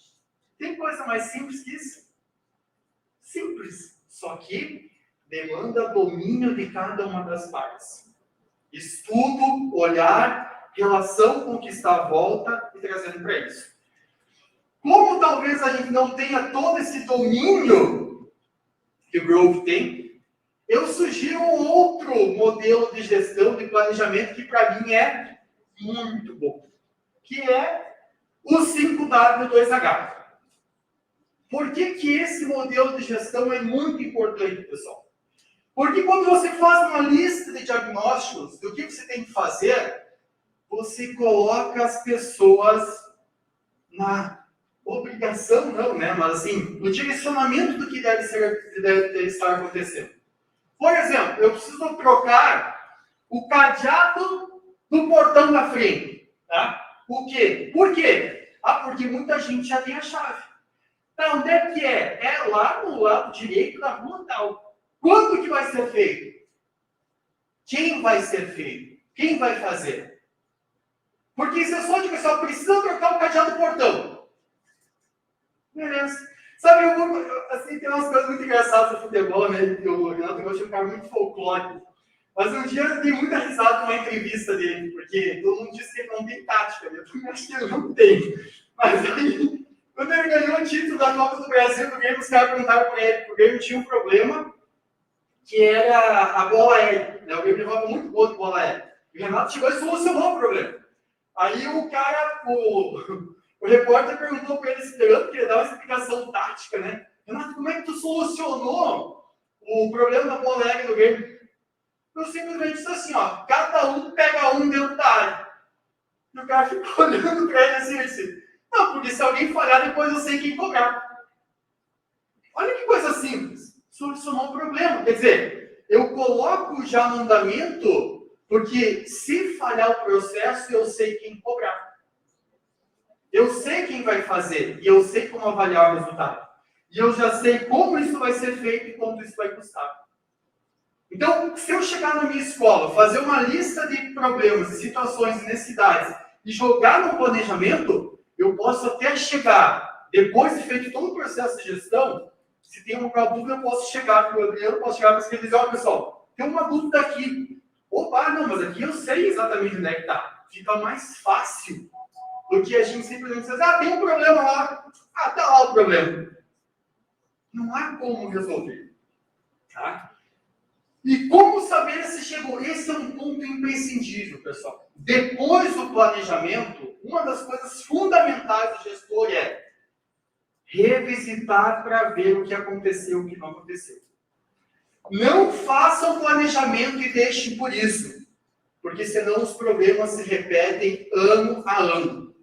S4: Tem coisa mais simples que isso? Simples. Só que demanda domínio de cada uma das partes. Estudo, olhar, relação com o que está à volta e trazendo para isso. Como talvez a gente não tenha todo esse domínio que o Grove tem, eu sugiro um outro modelo de gestão, de planejamento, que para mim é muito bom, que é o 5W2H. Por que esse modelo de gestão é muito importante, pessoal? Porque quando você faz uma lista de diagnósticos do que você tem que fazer, você coloca as pessoas na obrigação, não, né? Mas assim, no direcionamento do que deve estar acontecendo. Por exemplo, eu preciso trocar o cadeado do portão da frente. Tá? O quê? Por quê? Porque muita gente já tem a chave. Então, onde é que é? É lá no lado direito da rua tal. Quando que vai ser feito? Quem vai ser feito? Quem vai fazer? Porque se eu só digo, pessoal, precisa trocar o cadeado do portão. Beleza. Sabe, assim, tem umas coisas muito engraçadas no futebol, né? O Renato gosta de um cara muito folclórico. Mas um dia eu dei muita risada numa entrevista dele, porque todo mundo disse que ele não tem tática. Eu também acho que ele não tem. Mas aí, quando ele ganhou o título da Copa do Brasil do Grêmio, os caras perguntaram para ele, porque o Grêmio tinha um problema, que era a bola aérea. Né? O Grêmio levava muito gol de bola aérea. E o Renato chegou e solucionou o problema. Aí o cara, o repórter perguntou para ele, esperando que ele dava uma explicação tática, né? Renato, como é que tu solucionou o problema da bola aérea do Grêmio? Eu simplesmente disse assim, ó, cada um pega um dentro da área. E o cara ficou olhando para ele assim, e disse, não, porque se alguém falhar, depois eu sei quem cobrar. Olha que coisa simples. Solucionou o problema. Quer dizer, eu coloco já no andamento, porque se falhar o processo, eu sei quem cobrar. Eu sei quem vai fazer, e eu sei como avaliar o resultado. E eu já sei como isso vai ser feito e quanto isso vai custar. Então, se eu chegar na minha escola, fazer uma lista de problemas, de situações, de necessidades, e jogar no planejamento, eu posso até chegar, depois de feito todo o processo de gestão, se tem uma dúvida, eu posso chegar para o Adriano, posso chegar para você e dizer, olha pessoal, tem uma dúvida aqui. Opa, não, mas aqui eu sei exatamente onde é que está. Fica mais fácil do que a gente simplesmente dizer, tem um problema lá. Tá lá o problema. Não há como resolver. Tá? E como saber se chegou? Esse é um ponto imprescindível, pessoal. Depois do planejamento, uma das coisas fundamentais do gestor é revisitar para ver o que aconteceu e o que não aconteceu. Não façam planejamento e deixem por isso, porque senão os problemas se repetem ano a ano.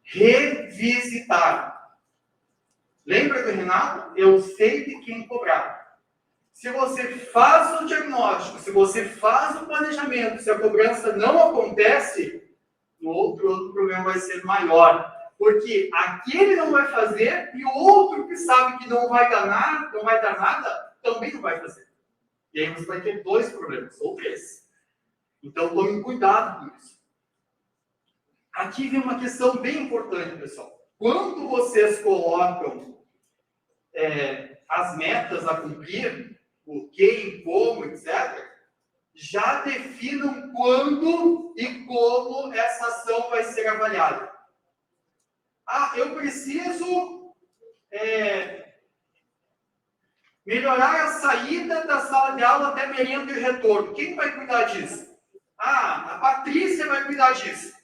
S4: Revisitar. Lembra do Renato? Eu sei de quem cobrar. Se você faz o diagnóstico, se você faz o planejamento, se a cobrança não acontece, no outro problema vai ser maior. Porque aquele não vai fazer e o outro que sabe que não vai dar nada, também não vai fazer. E aí você vai ter 2 problemas, ou 3. Então, tomem cuidado com isso. Aqui vem uma questão bem importante, pessoal. Quando vocês colocam as metas a cumprir, o quem, como, etc., já definam quando e como essa ação vai ser avaliada. Eu preciso melhorar a saída da sala de aula até merenda e retorno. Quem vai cuidar disso? A Patrícia vai cuidar disso.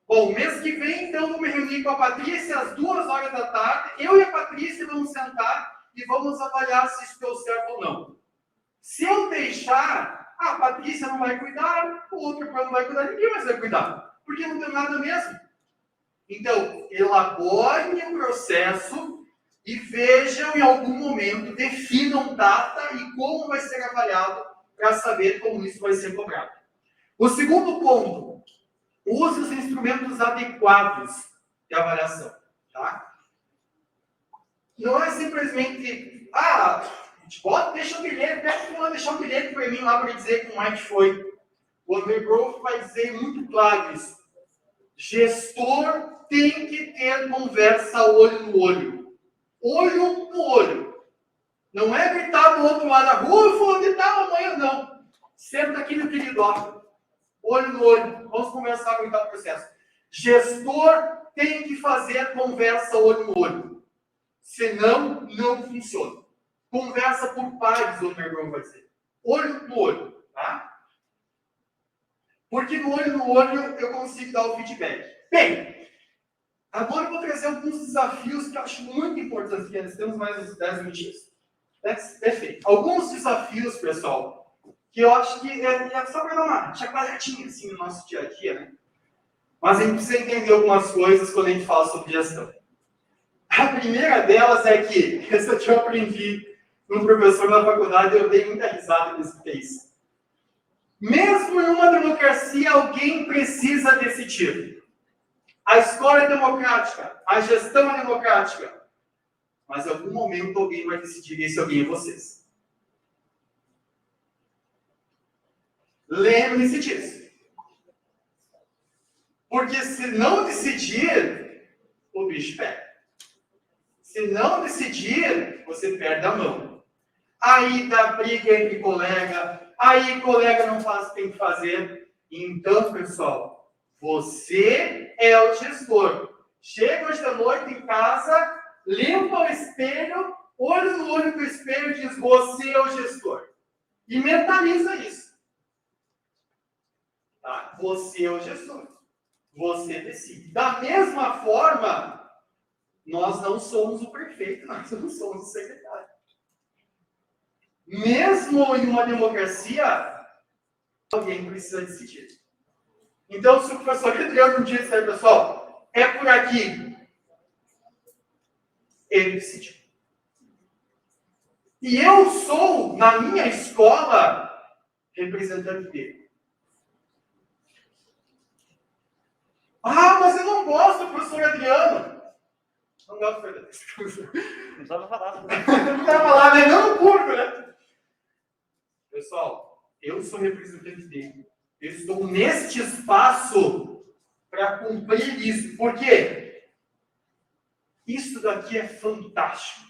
S4: Bom, mês que vem, então, vou me reunir com a Patrícia às 2h da tarde. Eu e a Patrícia vamos sentar e vamos avaliar se isso deu certo ou não. Se eu deixar, a Patrícia não vai cuidar, o outro não vai cuidar, ninguém mais vai cuidar. Porque não tem nada mesmo. Então, elaborem o processo e vejam em algum momento, definam data e como vai ser avaliado para saber como isso vai ser cobrado. O segundo ponto, use os instrumentos adequados de avaliação. Tá? Não é simplesmente, deixa o bilhete, pede para deixar o bilhete para mim lá para dizer como é que foi. O André Grove vai dizer muito claro isso. Gestor tem que ter conversa olho no olho. Olho no olho. Não é gritar do outro lado da rua, fulano de tal, amanhã não. Senta aqui no querido, olho no olho. Vamos começar a aguentar o processo. Gestor tem que fazer conversa olho no olho. Senão, não funciona. Conversa por pares, o André Grove vai dizer. Olho no olho. Tá? Porque no olho eu consigo dar o feedback. Bem, agora eu vou trazer alguns desafios que eu acho muito importantes. Nós temos mais uns 10 minutinhos. Perfeito. Alguns desafios, pessoal, que eu acho que é só para dar uma chacoalhadinha assim, no nosso dia a dia, né? Mas a gente precisa entender algumas coisas quando a gente fala sobre gestão. A primeira delas é que, essa eu aprendi num professor na faculdade, eu dei muita risada com esse texto. Mesmo em uma democracia, alguém precisa decidir. A escola é democrática, a gestão é democrática. Mas em algum momento alguém vai decidir, e esse alguém é vocês. Lembre-se disso. Porque se não decidir, o bicho pega. Se não decidir, você perde a mão. Aí dá briga entre colega, aí colega não faz o que tem que fazer. Então, pessoal, você é o gestor. Chega hoje da noite em casa, limpa o espelho, olho no olho do espelho e diz, você é o gestor. E mentaliza isso. Tá? Você é o gestor. Você decide. Da mesma forma, nós não somos o prefeito, nós não somos o secretário. Mesmo em uma democracia, alguém precisa decidir. Então, se o professor Adriano disse aí, pessoal, é por aqui, ele decidiu. E eu sou, na minha escola, representante dele. Mas eu não gosto do professor Adriano. Não gosto do professor.
S3: Não precisava falar.
S4: Não precisava falar, né? Não público, né? Pessoal, eu sou representante dele. Eu estou neste espaço para cumprir isso. Por quê? Isso daqui é fantástico.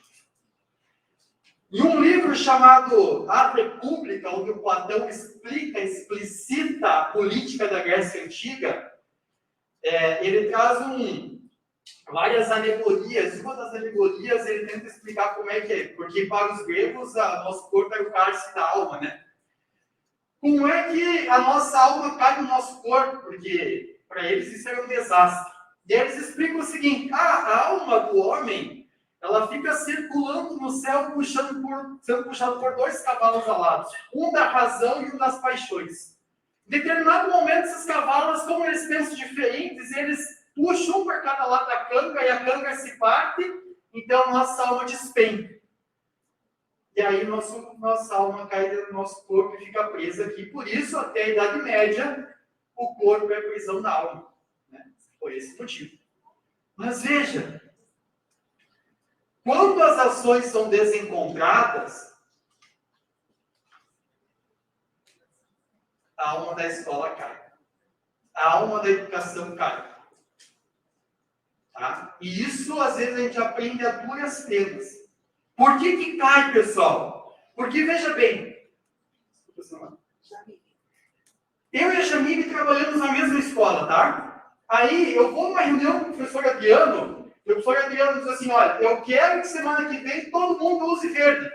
S4: Em um livro chamado A República, onde o Platão explicita a política da Grécia Antiga, ele traz várias alegorias. Uma das alegorias ele tenta explicar como é que é, porque para os gregos nosso corpo é o cálice da alma, né? Como é que a nossa alma cai no nosso corpo? Porque para eles isso era um desastre. E eles explicam o seguinte: a alma do homem, ela fica circulando no céu, sendo puxada por 2 cavalos alados, um da razão e um das paixões. Em determinado momento, esses cavalos, como eles pensam diferentes, eles puxam um para cada lado da canga e a canga se parte, então nossa alma despenca. E aí nossa alma cai dentro do nosso corpo e fica presa aqui. Por isso, até a Idade Média, o corpo é a prisão da alma. Né? Por esse motivo. Mas veja, quando as ações são desencontradas, a alma da escola cai. A alma da educação cai. Tá? E isso, às vezes, a gente aprende a duras penas. Por que cai, pessoal? Porque, veja bem, eu e a Jamile trabalhamos na mesma escola, tá? Aí, eu vou numa reunião com o professor Adriano, e o professor Adriano diz assim: olha, eu quero que semana que vem todo mundo use verde.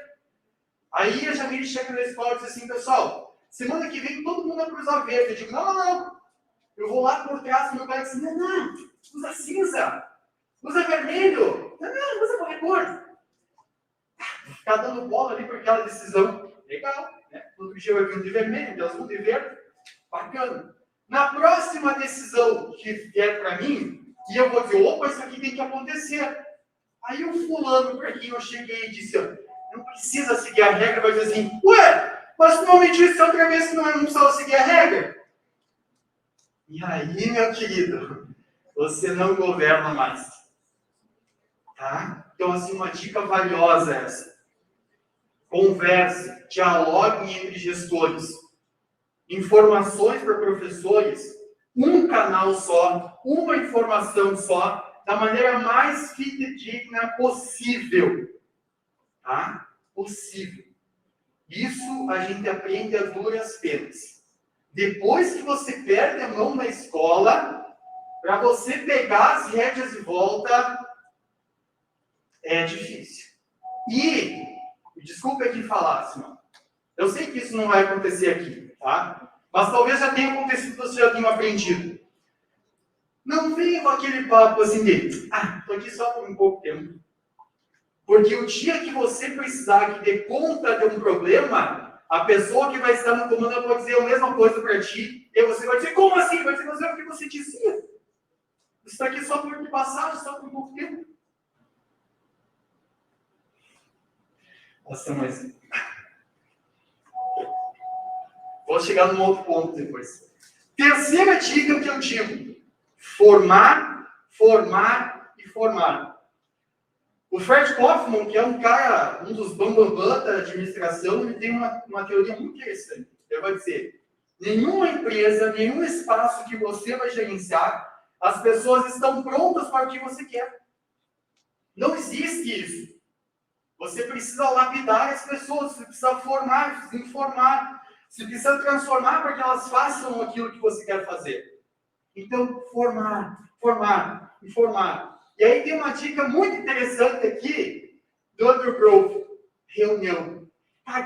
S4: Aí a Jamile chega na escola e diz assim: pessoal, semana que vem todo mundo vai usar verde. Eu digo: não. Eu vou lá por trás do meu pai e diz: não, usa cinza, usa vermelho, não, usa qualquer cor. Ficar dando bola ali por aquela decisão. Legal, né? Todo dia vai vir um de vermelho, Deus um de verde. Bacana. Na próxima decisão que vier para mim, e eu vou dizer: opa, isso aqui tem que acontecer. Aí o fulano para quem eu cheguei e disse: não precisa seguir a regra, vai dizer assim: ué, mas tu não me disse outra vez que não precisava seguir a regra? E aí, meu querido, você não governa mais. Tá? Então, assim, uma dica valiosa é essa. Converse, dialogue entre gestores. Informações para professores, um canal só, uma informação só, da maneira mais fidedigna possível. Tá? Possível. Isso a gente aprende a duras penas. Depois que você perde a mão na escola, para você pegar as rédeas de volta, é difícil. E, desculpe aqui falar, senhor. Eu sei que isso não vai acontecer aqui, tá? Mas talvez já tenha acontecido, você já tenha aprendido. Não venha com aquele papo assim de: tô aqui só por um pouco tempo. Porque o dia que você precisar que dê conta de um problema, a pessoa que vai estar no comando pode dizer a mesma coisa para ti, e você vai dizer: como assim? Vai dizer: mas é o que você dizia. Você está aqui só por passagem, só por um pouco tempo. Nossa, mas vou chegar num outro ponto depois. Terceira dica que eu digo: formar, formar e formar. O Fred Kaufman, que é um dos bambambam da administração, ele tem uma teoria muito interessante. Ele vai dizer: nenhuma empresa, nenhum espaço que você vai gerenciar, as pessoas estão prontas para o que você quer. Não existe isso. Você precisa lapidar as pessoas, você precisa formar, informar, você precisa transformar para que elas façam aquilo que você quer fazer. Então, formar, formar e formar. E aí tem uma dica muito interessante aqui do Andrew Grove: reunião.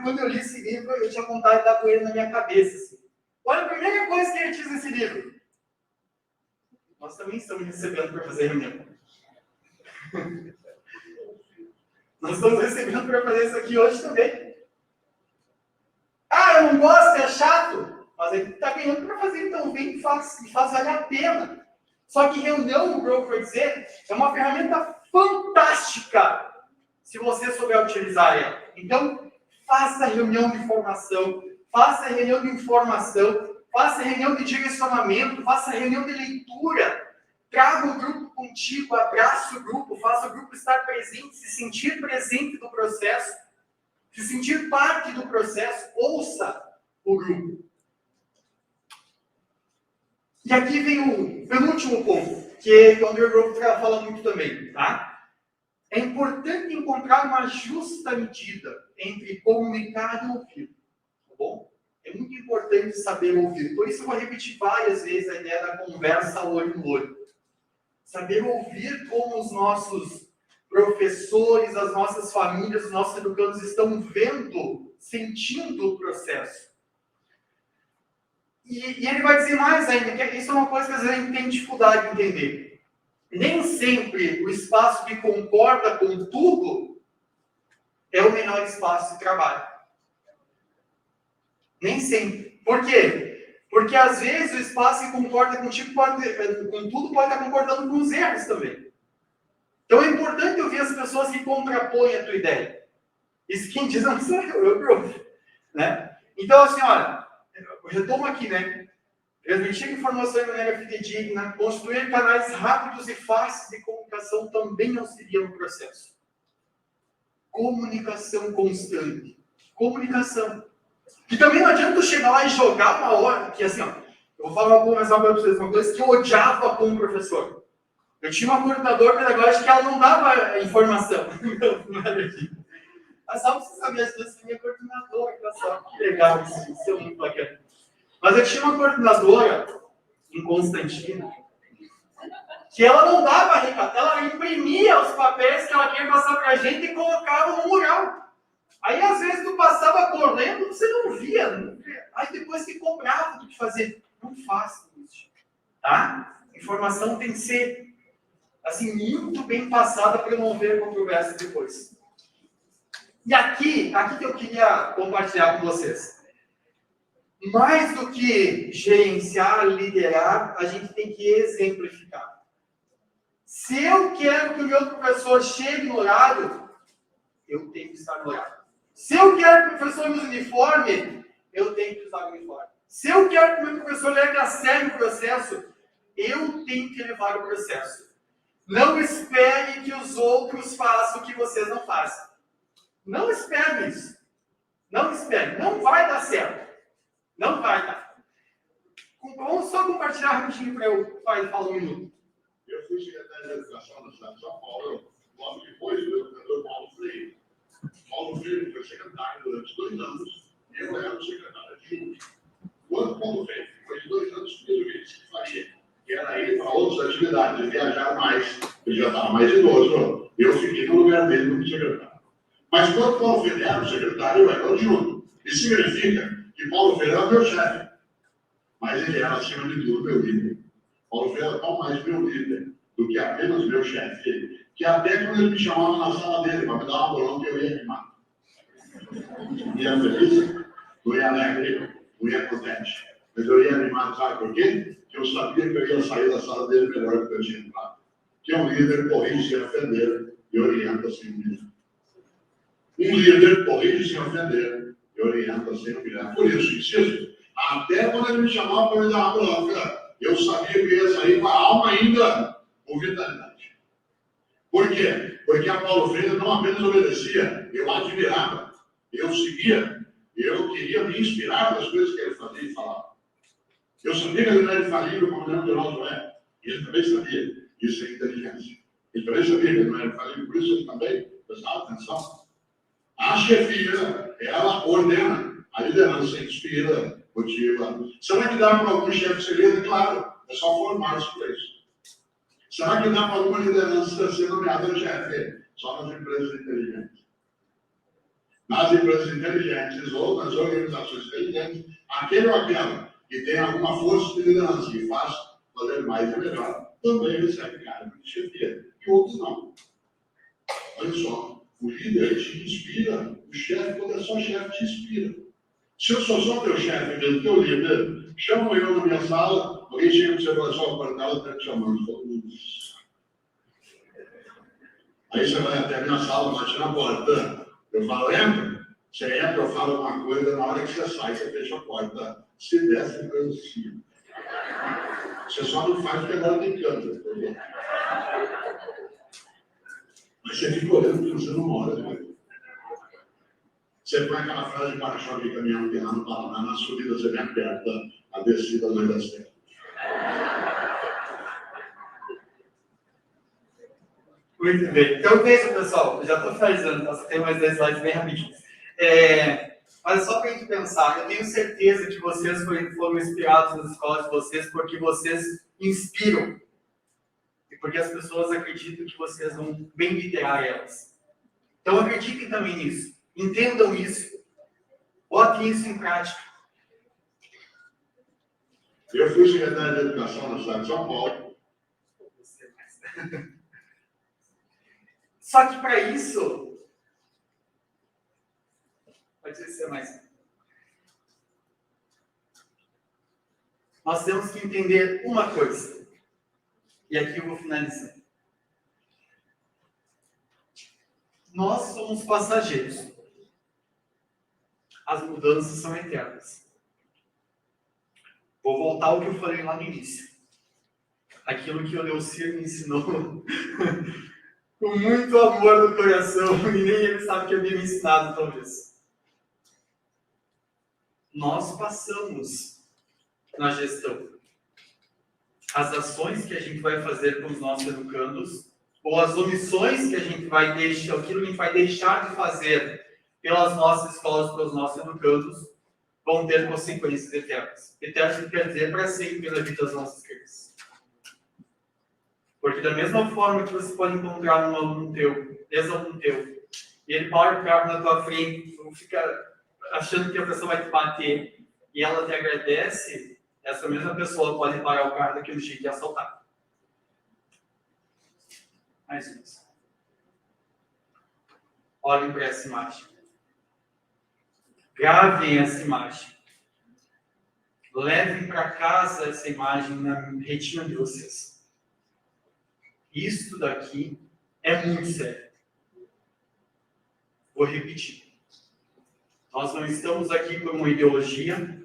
S4: Quando eu li esse livro, eu tinha vontade de dar com ele na minha cabeça. Assim. Olha a primeira coisa que ele diz nesse livro: nós também estamos recebendo para fazer reunião. Nós estamos recebendo para fazer isso aqui hoje também. Eu não gosto, é chato. Mas ele está ganhando para fazer, então vem e faz valer a pena. Só que reunião, o Grove vai dizer, é uma ferramenta fantástica se você souber utilizar ela. Então, faça reunião de formação, faça reunião de informação, faça reunião de direcionamento, faça reunião de leitura. Traga o grupo contigo, abraça o grupo, faça o grupo estar presente, se sentir presente do processo, se sentir parte do processo, ouça o grupo. E aqui vem o penúltimo ponto, que o Andrew Grove fala muito também, tá? É importante encontrar uma justa medida entre comunicar e ouvir. Tá bom? É muito importante saber ouvir. Por isso eu vou repetir várias vezes a ideia da conversa olho no olho. Saber ouvir como os nossos professores, as nossas famílias, os nossos educandos estão vendo, sentindo o processo. E ele vai dizer mais ainda, que isso é uma coisa que às vezes a gente tem dificuldade de entender. Nem sempre o espaço que concorda com tudo é o melhor espaço de trabalho. Nem sempre. Por quê? Porque às vezes o espaço que concorda contigo com tudo pode estar concordando com os erros também. Então é importante ouvir as pessoas que contrapõem a tua ideia. Isso quem diz não sou eu provo. Né? Então assim, olha, eu retomo aqui, né? Transmitir informação de maneira fidedigna, construir canais rápidos e fáceis de comunicação também auxilia no processo. Comunicação constante. Comunicação. Que também não adianta eu chegar lá e jogar uma hora, que assim, ó, eu vou falar para vocês uma coisa que eu odiava como professor. Eu tinha uma coordenadora pedagógica que ela não dava informação. Mas só para você saber, a minha coordenadora, só que legal, isso é muito bacana. Mas eu tinha uma coordenadora em Constantino que ela não dava recado, ela imprimia os papéis que ela queria passar para a gente e colocava no mural. Aí, às vezes, tu passava correndo, você não via. Aí, depois que cobrava do que fazer. Não faça isso. Tá? A informação tem que ser, assim, muito bem passada para não ver controvérsia depois. E aqui que eu queria compartilhar com vocês. Mais do que gerenciar, liderar, a gente tem que exemplificar. Se eu quero que o meu professor chegue no horário, eu tenho que estar no horário. Se eu quero que o professor use uniforme, eu tenho que usar o uniforme. Se eu quero que o meu professor leve a sério o processo, eu tenho que levar o processo. Não espere que os outros façam o que vocês não fazem. Não espere isso. Não espere. Não vai dar certo. Não vai dar. Vamos só compartilhar rapidinho para eu falar um minuto.
S5: Eu fui secretário de Educação na cidade de São Paulo, logo depois do educador Paulo Freire. Paulo Freire foi secretário durante 2 anos, e eu era o secretário adjunto. Quando Paulo Freire foi de 2 anos, fez o que ele disse que faria, que era ir para outras atividades, viajar mais, ele já estava mais idoso, eu fiquei no lugar dele como secretário. Mas quando Paulo Freire era o secretário, eu era o adjunto. Isso significa que Paulo Freire era meu chefe, mas ele era, acima de tudo, meu líder. Paulo Freire era tão mais meu líder do que apenas meu chefe, que até quando ele me chamava na sala dele para me dar uma bronca, eu ia animar. Ia feliz, não ia alegre, não ia contente. Mas eu ia animar, sabe por quê? Porque eu sabia que eu ia sair da sala dele melhor do que eu tinha entrado. Que um líder corrige sem ofender e orienta sem humilhar. Um líder corrige sem ofender e orienta sem humilhar. Por isso, insisto, até quando ele me chamava para me dar uma bronca, eu sabia que eu ia sair com a alma ainda com vitalidade. Por quê? Porque a Paulo Freire não apenas obedecia, eu admirava, eu seguia, eu queria me inspirar nas coisas que ele fazia e falava. Eu sabia que ele não era infalível como o general Joé, e ele também sabia, isso é inteligência. Ele também sabia que ele não era infalível, por isso ele também prestava atenção. A chefia, ela ordena, a liderança inspira, motiva. Será que dá para algum chefe ser líder? Claro, é só formar-se para isso. Será que dá para alguma liderança ser nomeada chefe? Só nas empresas inteligentes. Nas empresas inteligentes ou nas organizações inteligentes, aquele ou aquela que tem alguma força de liderança que faz fazer mais e melhor, também recebe cargo de chefia. E outros não. Olha só, o líder te inspira, o chefe, quando é só chefe, te inspira. Se eu sou teu chefe, mesmo teu líder, chamo eu na minha sala, alguém chega para você e fala só, o guarda-ela está te chamando. Aí você vai até a minha sala, bate na porta. Eu falo, entra. Você entra, eu falo alguma coisa, na hora que você sai, você fecha a porta. Se der, você faz assim. Você só não faz porque agora tem câmera. Mas você fica olhando porque você não mora, né? Você põe aquela frase de para-choque de caminhão que lá no Paraná, na subida você me aperta, a descida não dá certo.
S4: Muito bem. Então, veja, pessoal, eu já estou finalizando, tá? Só tem mais 10 slides bem rapidinho. Mas só para a gente pensar, eu tenho certeza que vocês foram inspirados nas escolas de vocês porque vocês inspiram. E porque as pessoas acreditam que vocês vão bem liderar elas. Então, acreditem também nisso. Entendam isso. Botem isso em prática.
S5: Eu fui secretário de Educação no estado de São Paulo.
S4: Só que para isso, pode ser mais. Nós temos que entender uma coisa. E aqui eu vou finalizar. Nós somos passageiros. As mudanças são eternas. Vou voltar ao que eu falei lá no início. Aquilo que o Leocir me ensinou com muito amor no coração, e nem ele sabe que eu havia me ensinado, talvez. Nós passamos na gestão. As ações que a gente vai fazer com os nossos educandos, ou as omissões que a gente vai deixar, aquilo que a gente vai deixar de fazer pelas nossas escolas, pelos nossos educandos, vão ter consequências eternas. Eternas quer dizer para sempre na vida das nossas crianças. Porque da mesma forma que você pode encontrar um aluno teu, ex-aluno teu, e ele para o carro na tua frente, fica achando que a pessoa vai te bater, e ela te agradece, essa mesma pessoa pode parar o carro daquele jeito e assaltar. Mais isso. Olhem para essa imagem. Gravem essa imagem. Levem para casa essa imagem na retina de vocês. Isso daqui é muito sério. Vou repetir. Nós não estamos aqui por uma ideologia,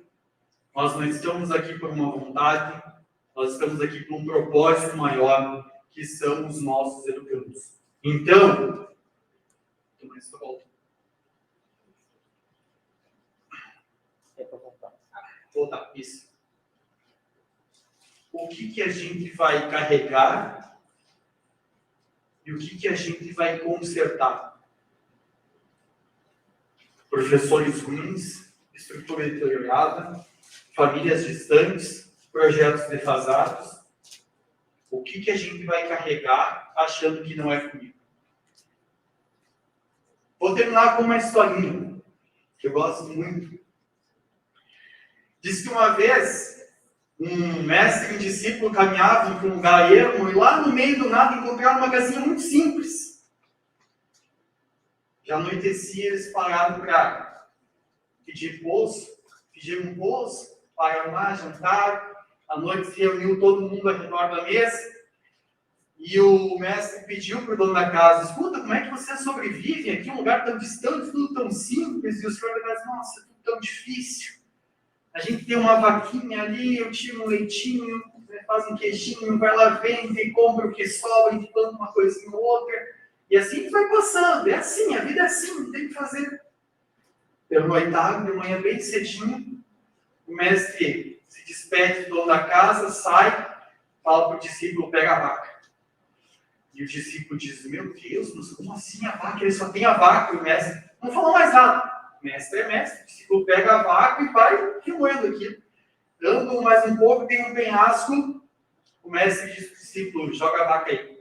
S4: nós não estamos aqui por uma vontade, nós estamos aqui por um propósito maior, que são os nossos educandos. Então, voltar, isso. O que a gente vai carregar e o que a gente vai consertar? Professores ruins, estrutura deteriorada, famílias distantes, projetos defasados. O que a gente vai carregar achando que não é comigo? Vou terminar com uma historinha que eu gosto muito. Diz que uma vez um mestre e um discípulo caminhavam para um lugar ermo e lá no meio do nada encontraram uma casinha muito simples. Já anoitecia, eles pararam para pedir pouso, pediram um pouso, pararam lá, jantaram. À noite se reuniu todo mundo ao redor da mesa e o mestre pediu para o dono da casa: escuta, como é que vocês sobrevivem aqui, um lugar tão distante, tudo tão simples? E o senhor da casa: nossa, tudo tão difícil. A gente tem uma vaquinha ali, eu tiro um leitinho, faz um queijinho, vai lá, vende, compra o que sobra, a gente planta uma coisinha ou outra. E assim a gente vai passando. É assim, a vida é assim, não tem o que fazer. Pernoitado, de manhã bem cedinho, o mestre se despede do dono da casa, sai, fala para o discípulo: pega a vaca. E o discípulo diz: meu Deus, mas como assim a vaca? Ele só tem a vaca. E o mestre não falou mais nada. Mestre é mestre. O discípulo pega a vaca e vai remoendo aquilo. Dando mais um pouco, tem um penhasco. O mestre diz para o discípulo: joga a vaca aí.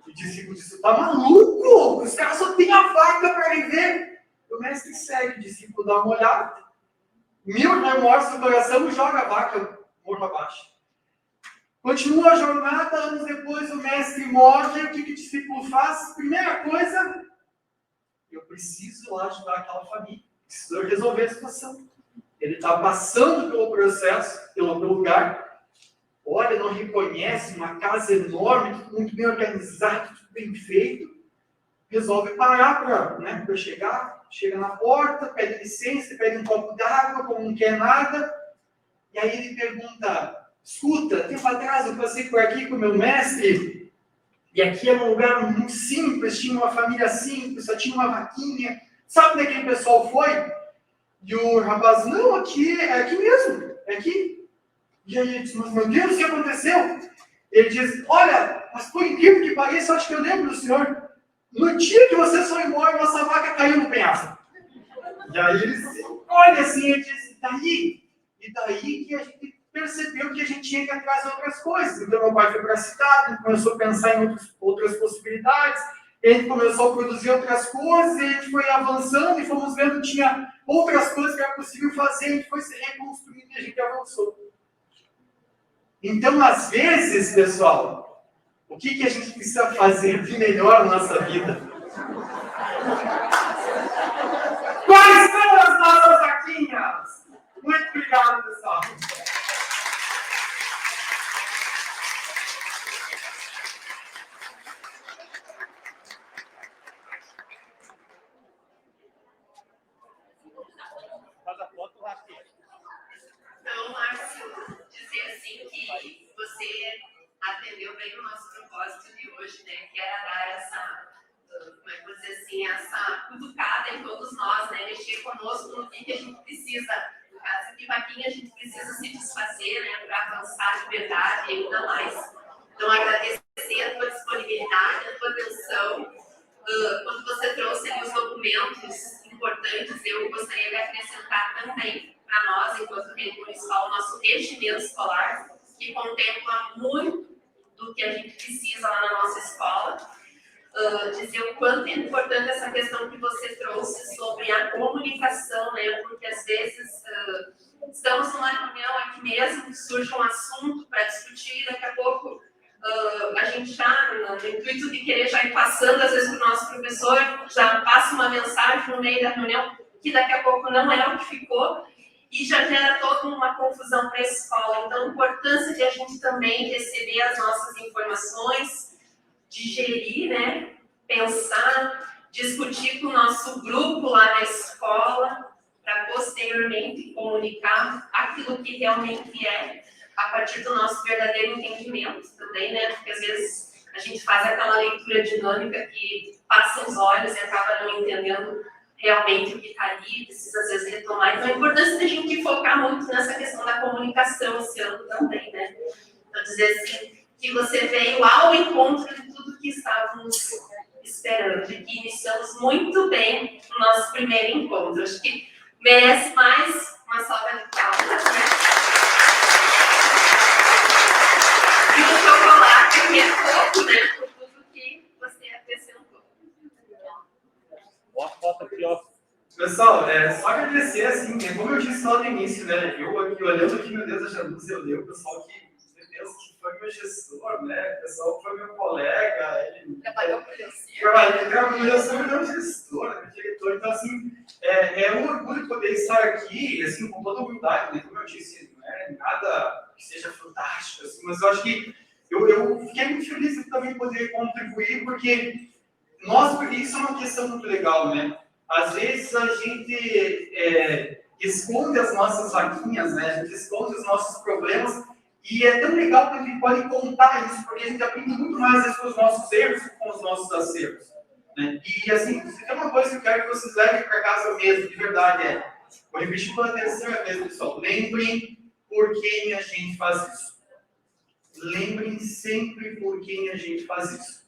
S4: O discípulo diz: tá maluco? Os caras só têm a vaca para viver. O mestre segue, o discípulo dá uma olhada. 1000 remorsos no coração e joga a vaca morro abaixo. Continua a jornada, anos depois o mestre morre. O que o discípulo faz? Primeira coisa: eu preciso lá ajudar aquela família. Preciso resolver a situação. Ele está passando pelo processo, pelo lugar. Olha, não reconhece uma casa enorme, tudo muito bem organizado, tudo bem feito. Resolve parar para chegar. Chega na porta, pede licença, pede um copo d'água, como não quer nada. E aí ele pergunta: escuta, tempo atrás eu passei por aqui com o meu mestre, e aqui era um lugar muito simples, tinha uma família simples, só tinha uma vaquinha. Sabe onde aquele pessoal foi? E o rapaz: não, aqui, é aqui mesmo, é aqui. E aí ele diz: mas meu Deus, o que aconteceu? Ele diz: olha, Mas por incrível que pareça, eu acho que eu lembro do senhor. No dia que você foi embora, nossa vaca caiu no penhasco. E aí ele olha assim e diz, e daí que a gente percebeu que a gente tinha que ir atrás de outras coisas. Então meu pai foi para a cidade, ele começou a pensar em outras possibilidades, ele começou a produzir outras coisas, e a gente foi avançando e fomos vendo que tinha outras coisas que era possível fazer, a gente foi se reconstruindo e a gente avançou. Então, às vezes, pessoal, o que a gente precisa fazer de melhor na nossa vida? Quais são as nossas vaquinhas? Muito obrigado, pessoal.
S1: Então, Márcio, dizer assim que você atendeu bem o nosso propósito de hoje, né? Que era dar essa, como é que eu vou dizer assim, essa cutucada em todos nós, né? Mexer conosco no que a gente precisa, no caso de vaquinha, a gente precisa se desfazer, né? Para avançar de verdade e ainda mais. Então, agradecer a tua disponibilidade, a tua atenção. Quando você trouxe ali os documentos importantes, eu gostaria de acrescentar também para nós, enquanto rede municipal, o nosso regimento escolar, que contempla muito do que a gente precisa lá na nossa escola. Dizer o quanto é importante essa questão que você trouxe sobre a comunicação, né? Porque às vezes estamos numa reunião aqui mesmo, surge um assunto para discutir, daqui a pouco a gente já, no intuito de querer já ir passando, às vezes, para o nosso professor, já passa uma mensagem no meio da reunião, que daqui a pouco não é o que ficou, e já gera toda uma confusão para a escola. Então, a importância de a gente também receber as nossas informações, digerir, né? Pensar, discutir com o nosso grupo lá na escola, para posteriormente comunicar aquilo que realmente é, a partir do nosso verdadeiro entendimento também, né? Porque às vezes a gente faz aquela leitura dinâmica que passa os olhos e acaba não entendendo realmente o que está ali, precisa às vezes retomar. Então, a importância da gente focar muito nessa questão da comunicação esse ano também, né? Então, dizer assim, que você veio ao encontro de tudo que estávamos esperando, e que iniciamos muito bem o nosso primeiro encontro. Acho que merece mais uma salva de palmas, né? E o chocolate, que é pouco, né? Por tudo que você acrescentou.
S6: Ó, foto aqui, ó.
S4: Pessoal, só agradecer, assim, como eu disse lá no início, né? Eu aqui olhando aqui, meu Deus, a Janus, eu dei o pessoal que, meu Deus, que foi meu gestor, né? O pessoal que foi meu colega, ele
S1: Trabalhou com Deus.
S4: Eu sou meu gestor, meu diretor, então, assim, é um orgulho poder estar aqui, assim, com toda a humildade, né? Como eu disse, não é nada que seja fantástico, assim, mas eu acho que eu fiquei muito feliz de também poder contribuir, porque isso é uma questão muito legal, né? Às vezes a gente esconde as nossas vaquinhas, né? A gente esconde os nossos problemas, e é tão legal que a gente pode contar isso, porque a gente aprende muito mais vezes com os nossos erros que com os nossos acertos, né? E assim, se tem uma coisa que eu quero que vocês levem para casa mesmo, de verdade, vou repetir com atenção mesmo, pessoal. Lembrem por quem a gente faz isso. Lembrem sempre por quem a gente faz isso.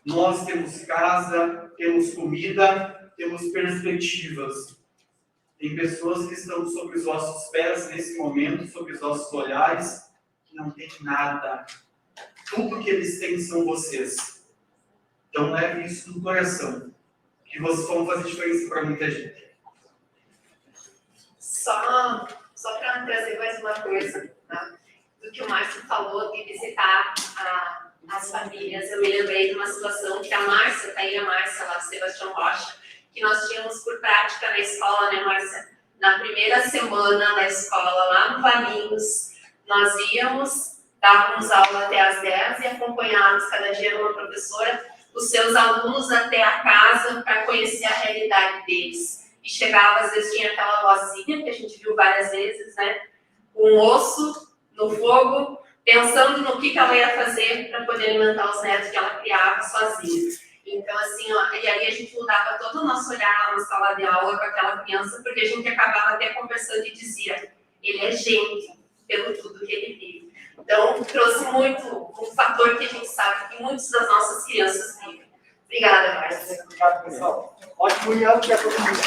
S4: Nós temos casa, temos comida, temos perspectivas. Tem pessoas que estão sobre os nossos pés nesse momento, sobre os nossos olhares, que não tem nada. Tudo que eles têm são vocês. Então leve isso no coração, que vocês vão fazer diferença para muita gente.
S1: Só para trazer mais uma coisa, tá? Do que o Márcio falou de visitar as famílias, eu me lembrei de uma situação que a Márcia, tá aí a Márcia lá do Sebastião Rocha, que nós tínhamos por prática na escola, né, Márcia? Na primeira semana da escola, lá no Valinhos, nós íamos, dávamos aula até às 10 e acompanhávamos cada dia uma professora, os seus alunos até a casa para conhecer a realidade deles. E chegava, às vezes tinha aquela vozinha, que a gente viu várias vezes, né? Um osso no fogo, pensando no que ela ia fazer para poder alimentar os netos que ela criava sozinha. Então, assim, ó, e aí a gente mudava todo o nosso olhar na sala de aula com aquela criança, porque a gente acabava até conversando e dizia, ele é gente, pelo tudo que ele vive. Então, trouxe muito um fator que a gente sabe que muitas das nossas crianças vivem. Obrigada, Márcia.
S4: Obrigado, pessoal. Ótimo ano para todo mundo.